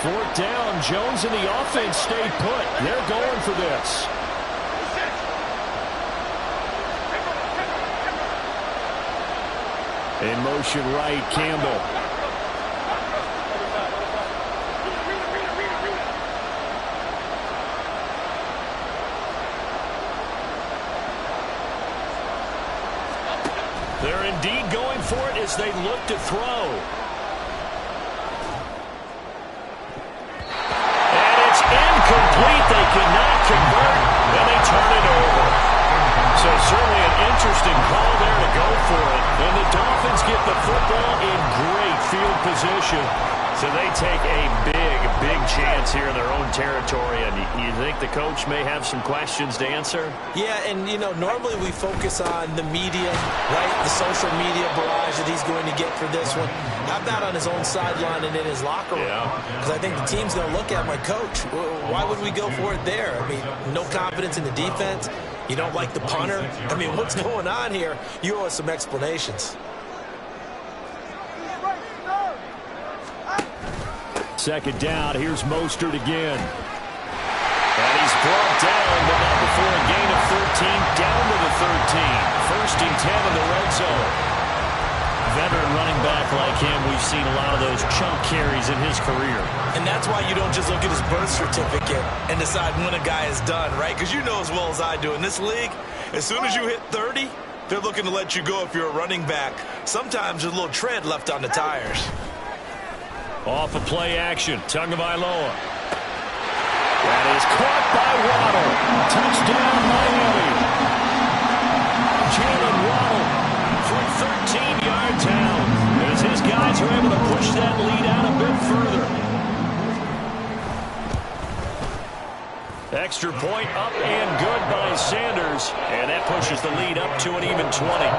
Fourth down, Jones and the offense stayed put. They're going for this. In motion right, Campbell. They're indeed going for it as they look to throw. And it's incomplete. They cannot convert, and they turn it over. So certainly an interesting call there to go for it. And the Dolphins get the football in great field position. So they take a big chance here in their own territory. And you think the coach may have some questions to answer? Yeah, and, you know, normally we focus on the media, right? The social media barrage that he's going to get for this one. How about on his own sideline and in his locker room? Because I think the team's going to look at my coach. Why would we go for it there? I mean, no confidence in the defense. You don't like the punter. I mean, what's going on here? You owe us some explanations. Second down, here's Mostert again. And he's brought down, but not before a gain of 13, down to the 13. First and 10 in the red zone. Veteran running back like him, we've seen a lot of those chunk carries in his career. And that's why you don't just look at his birth certificate and decide when a guy is done, right? Because you know as well as I do, in this league, as soon as you hit 30, they're looking to let you go if you're a running back. Sometimes there's a little tread left on the tires. Off of play action, Tagovailoa. That is caught by Waddle. Touchdown, Miami. Jalen Waddle for 13 yards out as his guys are able to push that lead out a bit further. Extra point up and good by Sanders, and that pushes the lead up to an even 20.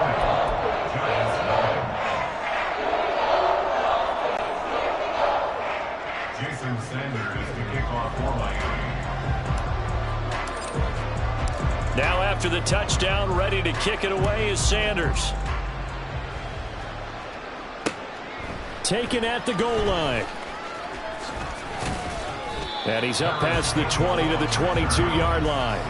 Now after the touchdown, ready to kick it away is Sanders. Taken at the goal line. And he's up past the 20 to the 22-yard line.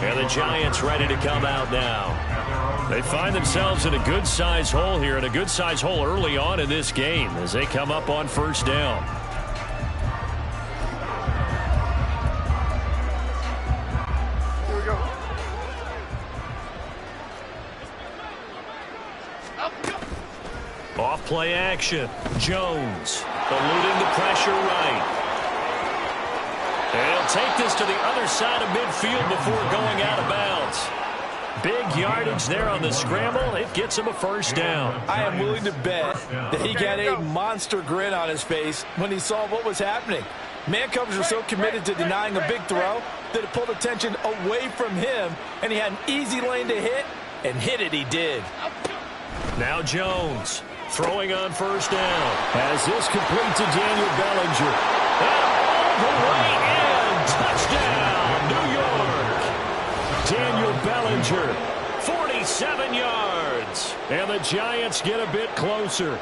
And the Giants ready to come out now. They find themselves in a good-sized hole here, and a good-sized hole early on in this game as they come up on first down. Off play action. Jones eluding the pressure right. And he'll take this to the other side of midfield before going out of bounds. Big yardage there on the scramble. It gets him a first down. I am willing to bet that he got a monster grin on his face when he saw what was happening. Man coverage was so committed to denying a big throw that it pulled attention away from him, and he had an easy lane to hit, and hit it he did. Now Jones throwing on first down. As this complete to Daniel Bellinger. And all the way in. Touchdown, New York. Daniel Bellinger, 47 yards. And the Giants get a bit closer.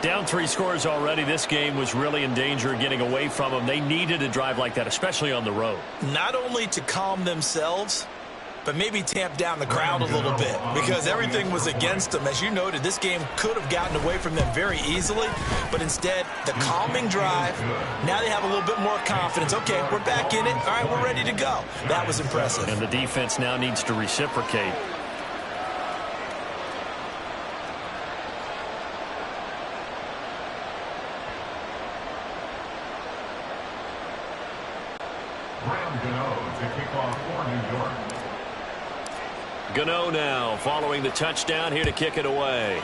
Down 3 scores already. This game was really in danger of getting away from them. They needed a drive like that, especially on the road. Not only to calm themselves, but maybe tamp down the crowd a little bit because everything was against them. As you noted, this game could have gotten away from them very easily, but instead, the calming drive, now they have a little bit more confidence. Okay, we're back in it. All right, we're ready to go. That was impressive. And the defense now needs to reciprocate. Gano now following the touchdown here to kick it away.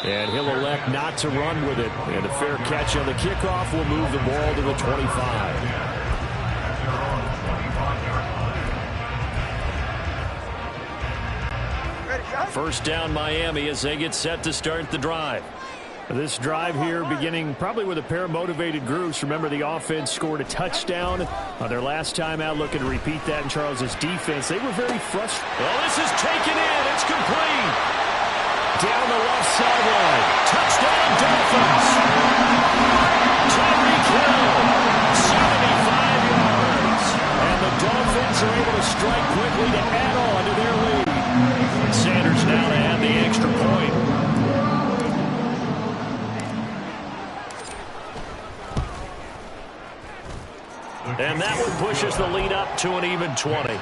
And he'll elect not to run with it. And a fair catch on the kickoff will move the ball to the 25. First down Miami as they get set to start the drive. This drive here beginning probably with a pair of motivated groups. Remember, the offense scored a touchdown on their last time out, looking to repeat that in Charles's defense. They were very frustrated. Well, this is taken in. It's complete. Down the left sideline. Touchdown Dolphins. Tyreek Hill, 75 yards. And the Dolphins are able to strike quickly to add on to their lead. Sanders now to add the extra point. And that one pushes the lead up to an even 20.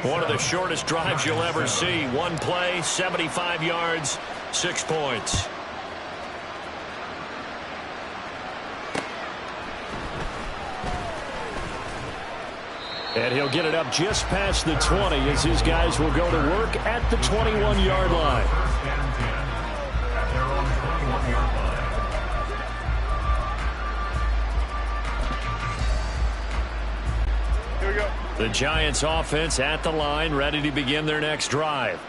One of the shortest drives you'll ever see. One play, 75 yards, 6 points. And he'll get it up just past the 20 as his guys will go to work at the 21-yard line. The Giants offense at the line, ready to begin their next drive.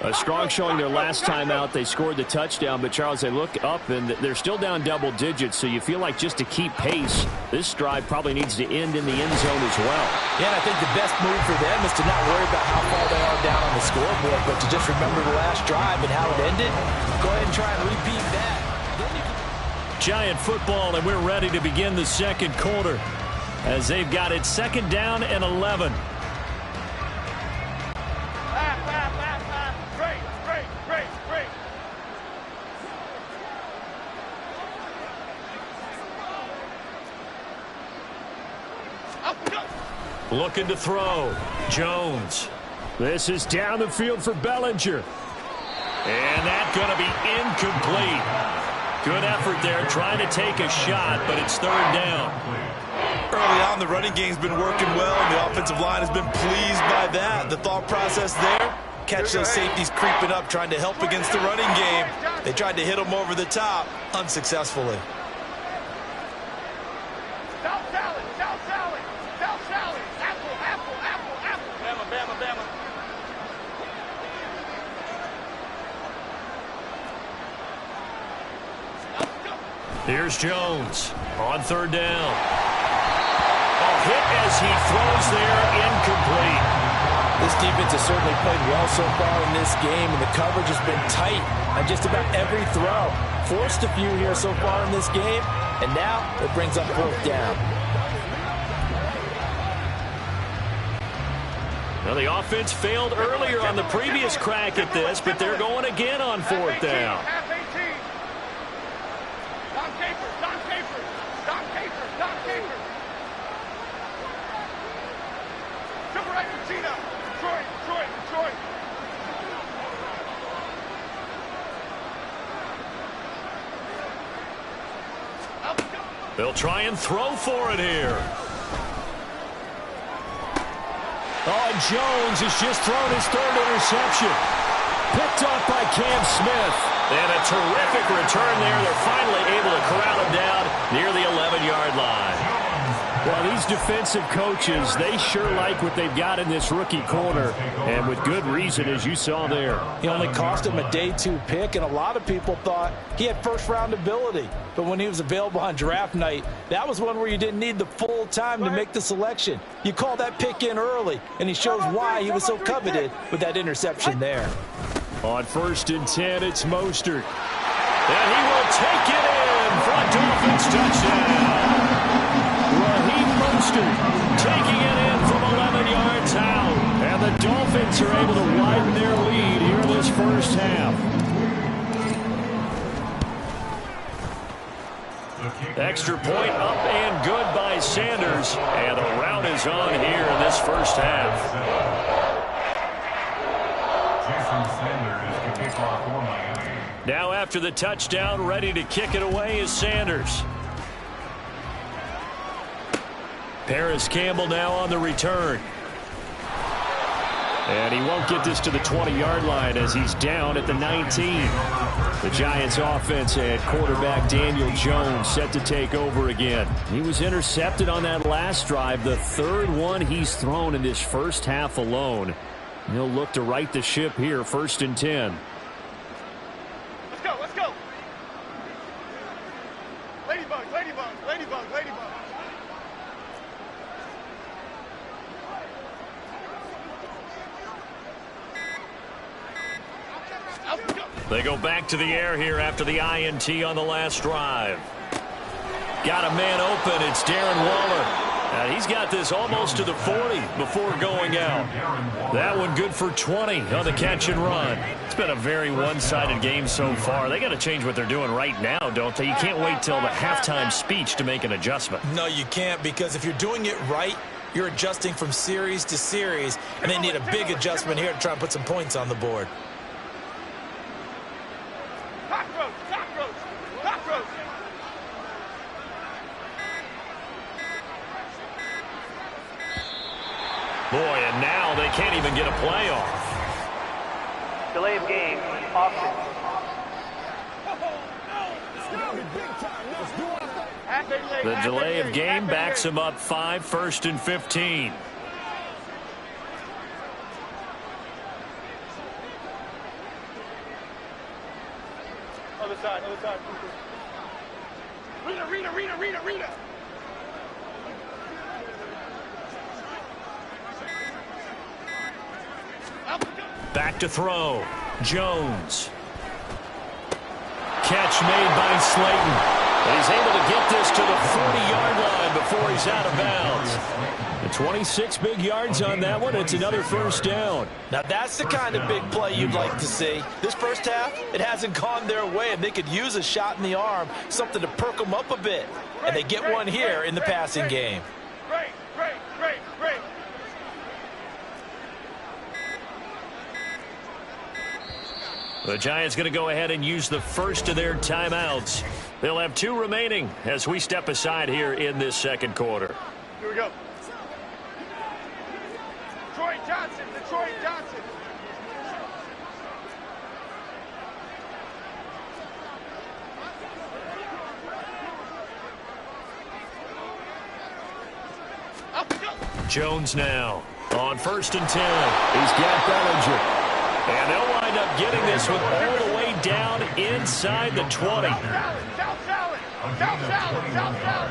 A strong showing their last time out. They scored the touchdown, but Charles, they look up and they're still down double digits, so you feel like just to keep pace, this drive probably needs to end in the end zone as well. Yeah, and I think the best move for them is to not worry about how far they are down on the scoreboard, but to just remember the last drive and how it ended. Go ahead and try and repeat that. Giant football, and we're ready to begin the second quarter as they've got it second down and 11. Looking to throw. Jones. This is down the field for Bellinger. And that's going to be incomplete. Good effort there trying to take a shot, but it's third down. Early on, the running game's been working well, and the offensive line has been pleased by that. The thought process there, catch those safeties creeping up, trying to help against the running game. They tried to hit them over the top, unsuccessfully. Here's Jones on third down. A hit as he throws there, incomplete. This defense has certainly played well so far in this game, and the coverage has been tight on just about every throw. Forced a few here so far in this game, and now it brings up fourth down. Now the offense failed earlier on the previous crack at this, but they're going again on fourth down. They'll try and throw for it here. Oh, and Jones has just thrown his third interception. Picked off by Cam Smith. And a terrific return there. They're finally able to corral him down near the 11-yard line. Well, these defensive coaches, they sure like what they've got in this rookie corner, and with good reason, as you saw there. He only cost him a day 2 pick, and a lot of people thought he had first-round ability. But when he was available on draft night, that was one where you didn't need the full time to make the selection. You call that pick in early, and he shows why he was so coveted with that interception there. On 1st and 10, it's Mostert. And he will take it in for a Dolphins touchdown. Raheem Mostert taking it in from 11 yards out. And the Dolphins are able to widen their lead here this first half. Extra point up and good by Sanders. And the rout is on here in this first half. Now after the touchdown, ready to kick it away is Sanders. Paris Campbell now on the return. And he won't get this to the 20-yard line as he's down at the 19. The Giants offense had quarterback Daniel Jones set to take over again. He was intercepted on that last drive, the third one he's thrown in this first half alone. He'll look to right the ship here, 1st and 10. Let's go, let's go. Ladybug, ladybug, ladybug, ladybug. They go back to the air here after the INT on the last drive. Got a man open. It's Darren Waller. And he's got this almost to the 40 before going out. That one good for 20 on the catch and run. It's been a very one-sided game so far. They got to change what they're doing right now, don't they? You can't wait till the halftime speech to make an adjustment. No, you can't, because if you're doing it right, you're adjusting from series to series, and they need a big adjustment here to try and put some points on the board. Cockroach, cockroach, cockroach. Boy, and now they can't even get a play off. Delay of game, offense. The delay of game backs him up 5, 1st and 15. Other side, other side. Rita, Rita, Rita, Rita, Rita. Back to throw. Jones. Catch made by Slayton. And he's able to get this to the 40-yard line before he's out of bounds. The 26 big yards on that one. It's another 1st down. Now, that's the kind of big play you'd like to see. This first half, it hasn't gone their way, and they could use a shot in the arm, something to perk them up a bit. And they get one here in the passing game. Great, great, great, great. The Giants going to go ahead and use the first of their timeouts. They'll have 2 remaining as we step aside here in this 2nd quarter. Here we go. Detroit Johnson, Detroit Johnson. Jones now on 1st and 10. He's got Bellinger. And they'll wind up getting this one all the way down inside the 20. South Salad, South Salad, South Salad, South Salad.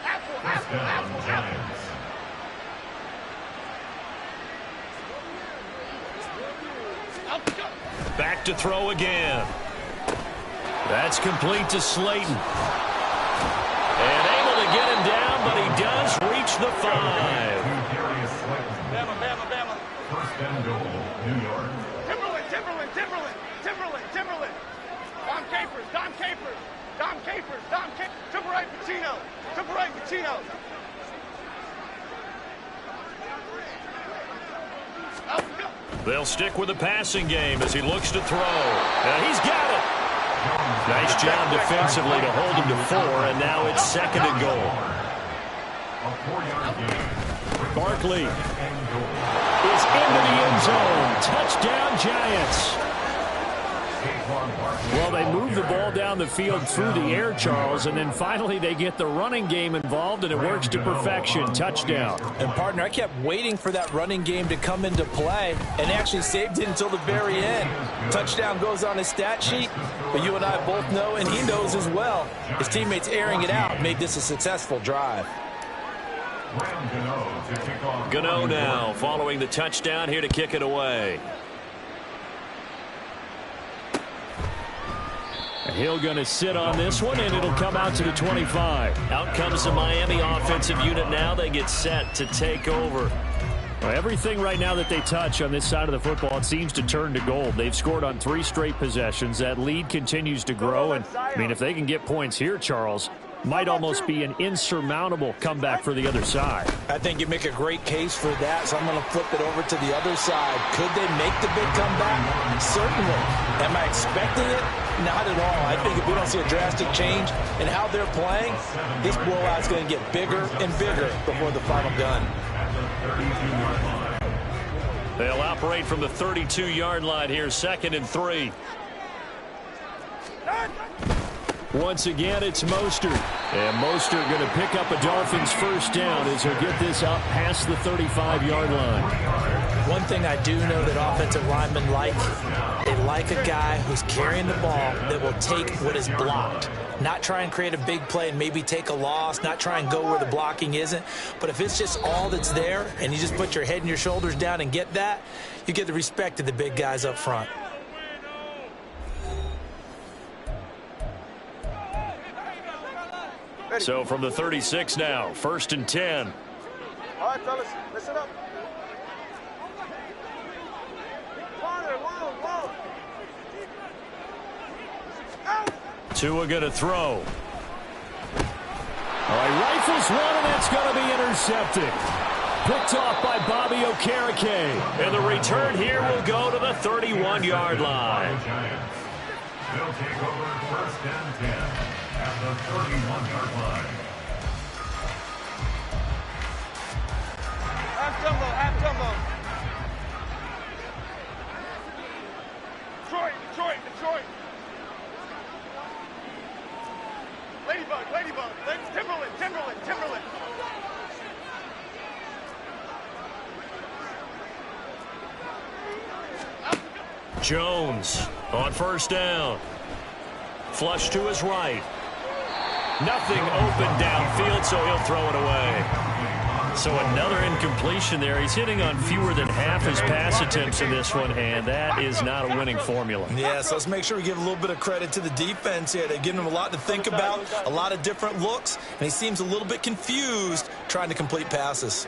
Apple, apple, apple, apple. Back to throw again. That's complete to Slayton. And able to get him down, but he does reach the 5. Bama, Bama, Bama. 1st and goal, New York. Timberland, Timberland, Timberland, Timberland, Timberland. Dom Capers, Dom Capers, Dom Capers, Dom Capers. To the right, Pacino. To the right, Pacino. They'll stick with the passing game as he looks to throw. And he's got it. Nice job defensively to hold him to 4, and now it's 2nd and goal. A 4-yard gain. Barkley is into the end zone. Touchdown, Giants. Well, they move the ball down the field through the air, Charles, and then finally they get the running game involved, and it works to perfection. Touchdown. And, partner, I kept waiting for that running game to come into play and actually saved it until the very end. Touchdown goes on his stat sheet, but you and I both know, and he knows as well, his teammates airing it out made this a successful drive. Gano now following the touchdown here to kick it away. Hill going to sit on this one, and it'll come out to the 25. Out comes the Miami offensive unit now. They get set to take over. Well, everything right now that they touch on this side of the football, it seems to turn to gold. They've scored on 3 straight possessions. That lead continues to grow, and, I mean, if they can get points here, Charles, might almost be an insurmountable comeback for the other side. I think you make a great case for that, so I'm going to flip it over to the other side. Could they make the big comeback? Certainly. Am I expecting it? Not at all. I think if we don't see a drastic change in how they're playing, this blowout's going to get bigger and bigger before the final gun. They'll operate from the 32-yard line here, 2nd and 3. Once again, it's Mostert. And Mostert going to pick up a Dolphins 1st down as he'll get this up past the 35-yard line. One thing I do know that offensive linemen like, they like a guy who's carrying the ball that will take what is blocked. Not try and create a big play and maybe take a loss, not try and go where the blocking isn't. But if it's just all that's there and you just put your head and your shoulders down and get that, you get the respect of the big guys up front. So from the 36 now, 1st and 10. All right, fellas, listen up. Tua going to throw. All right, rifles one, and that's going to be intercepted. Picked off by Bobby Okereke. And the return here will go to the 31-yard line. They'll take over 1st and 10 at the 31-yard line. Half jumbo. Detroit. Ladybug. Timberland. Jones on 1st down. Flush to his right. Nothing open downfield, so he'll throw it away. So another incompletion there. He's hitting on fewer than half his pass attempts in this one, and that is not a winning formula. Yeah, so let's make sure we give a little bit of credit to the defense here. They've given him a lot to think about, a lot of different looks, and he seems a little bit confused trying to complete passes.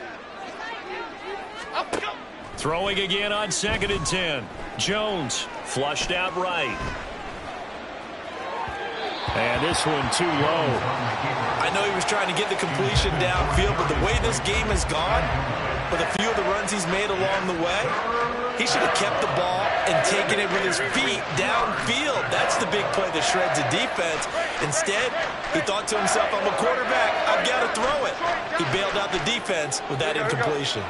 Throwing again on 2nd and 10. Jones flushed out right. And this one too low. I know he was trying to get the completion downfield, but the way this game has gone, with a few of the runs he's made along the way, he should have kept the ball and taken it with his feet downfield. That's the big play that shreds a defense. Instead, he thought to himself, I'm a quarterback, I've got to throw it. He bailed out the defense with that incompletion.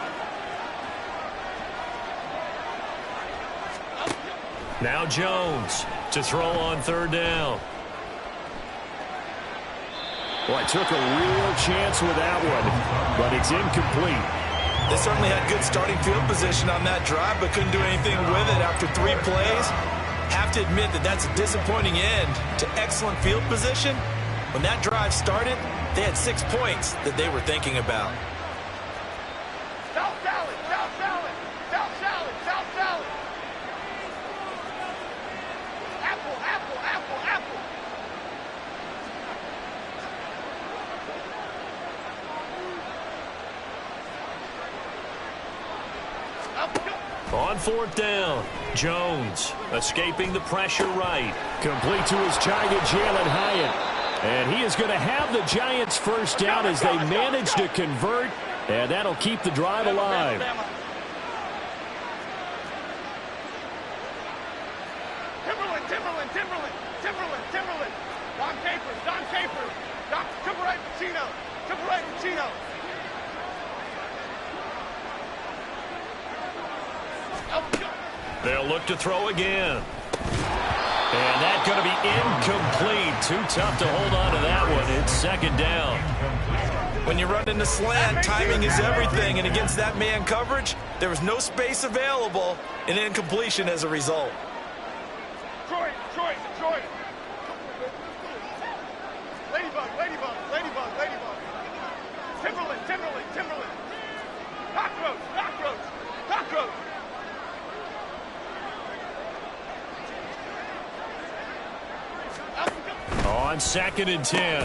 Now Jones to throw on 3rd down. Well, I took a real chance with that one, but it's incomplete. They certainly had good starting field position on that drive, but couldn't do anything with it after 3 plays. Have to admit that that's a disappointing end to excellent field position. When that drive started, they had 6 points that they were thinking about. South salad. Apple. On 4th down, Jones escaping the pressure right. Complete to his target, Jalen Hyatt. And he is going to have the Giants 1st down as they manage to convert, and that'll keep the drive alive. Timberland. Don Capers. Triple right Pacino. They'll look to throw again. And that's going to be incomplete. Too tough to hold on to that one. It's 2nd down. When you run into slant, timing is everything. And against that man coverage, there was no space available, and incompletion as a result. Detroit. Ladybug. Timberland. Cockroach. On 2nd and 10,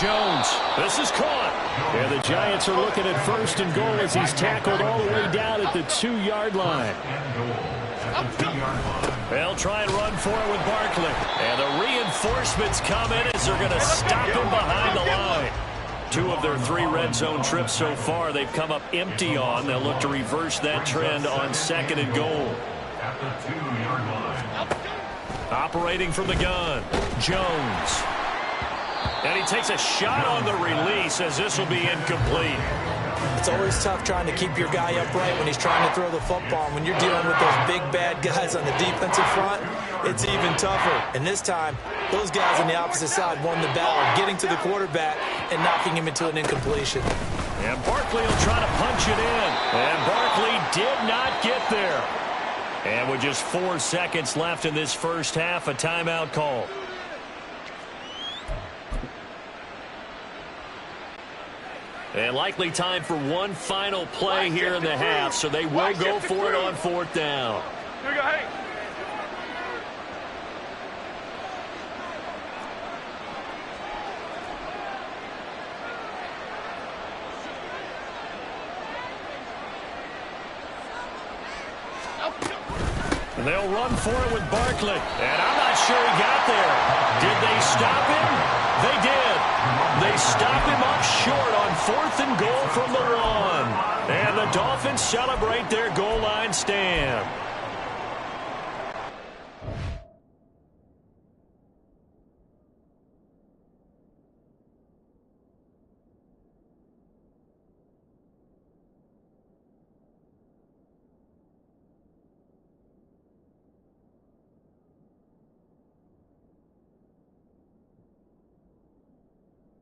Jones. This is caught. And the Giants are looking at 1st and goal as he's tackled all the way down at the 2-yard line. They'll try and run for it with Barkley. And the reinforcements come in as they're going to stop him behind the line. 2 of their 3 red zone trips so far they've come up empty on. They'll look to reverse that trend on 2nd and goal. At the 2-yard line. Operating from the gun, Jones. And he takes a shot on the release as this will be incomplete. It's always tough trying to keep your guy upright when he's trying to throw the football. When you're dealing with those big, bad guys on the defensive front, it's even tougher. And this time, those guys on the opposite side won the battle, getting to the quarterback and knocking him into an incompletion. And Barkley will try to punch it in. And Barkley did not get there. And with just 4 seconds left in this first half, a timeout call. And likely time for one final play here in the half, so they will go for it on 4th down. Here we go, hey. And they'll run for it with Barkley. And I'm not sure he got there. Did they stop him? They did. They stop him up short on 4th and goal from the 1. And the Dolphins celebrate their goal line stand.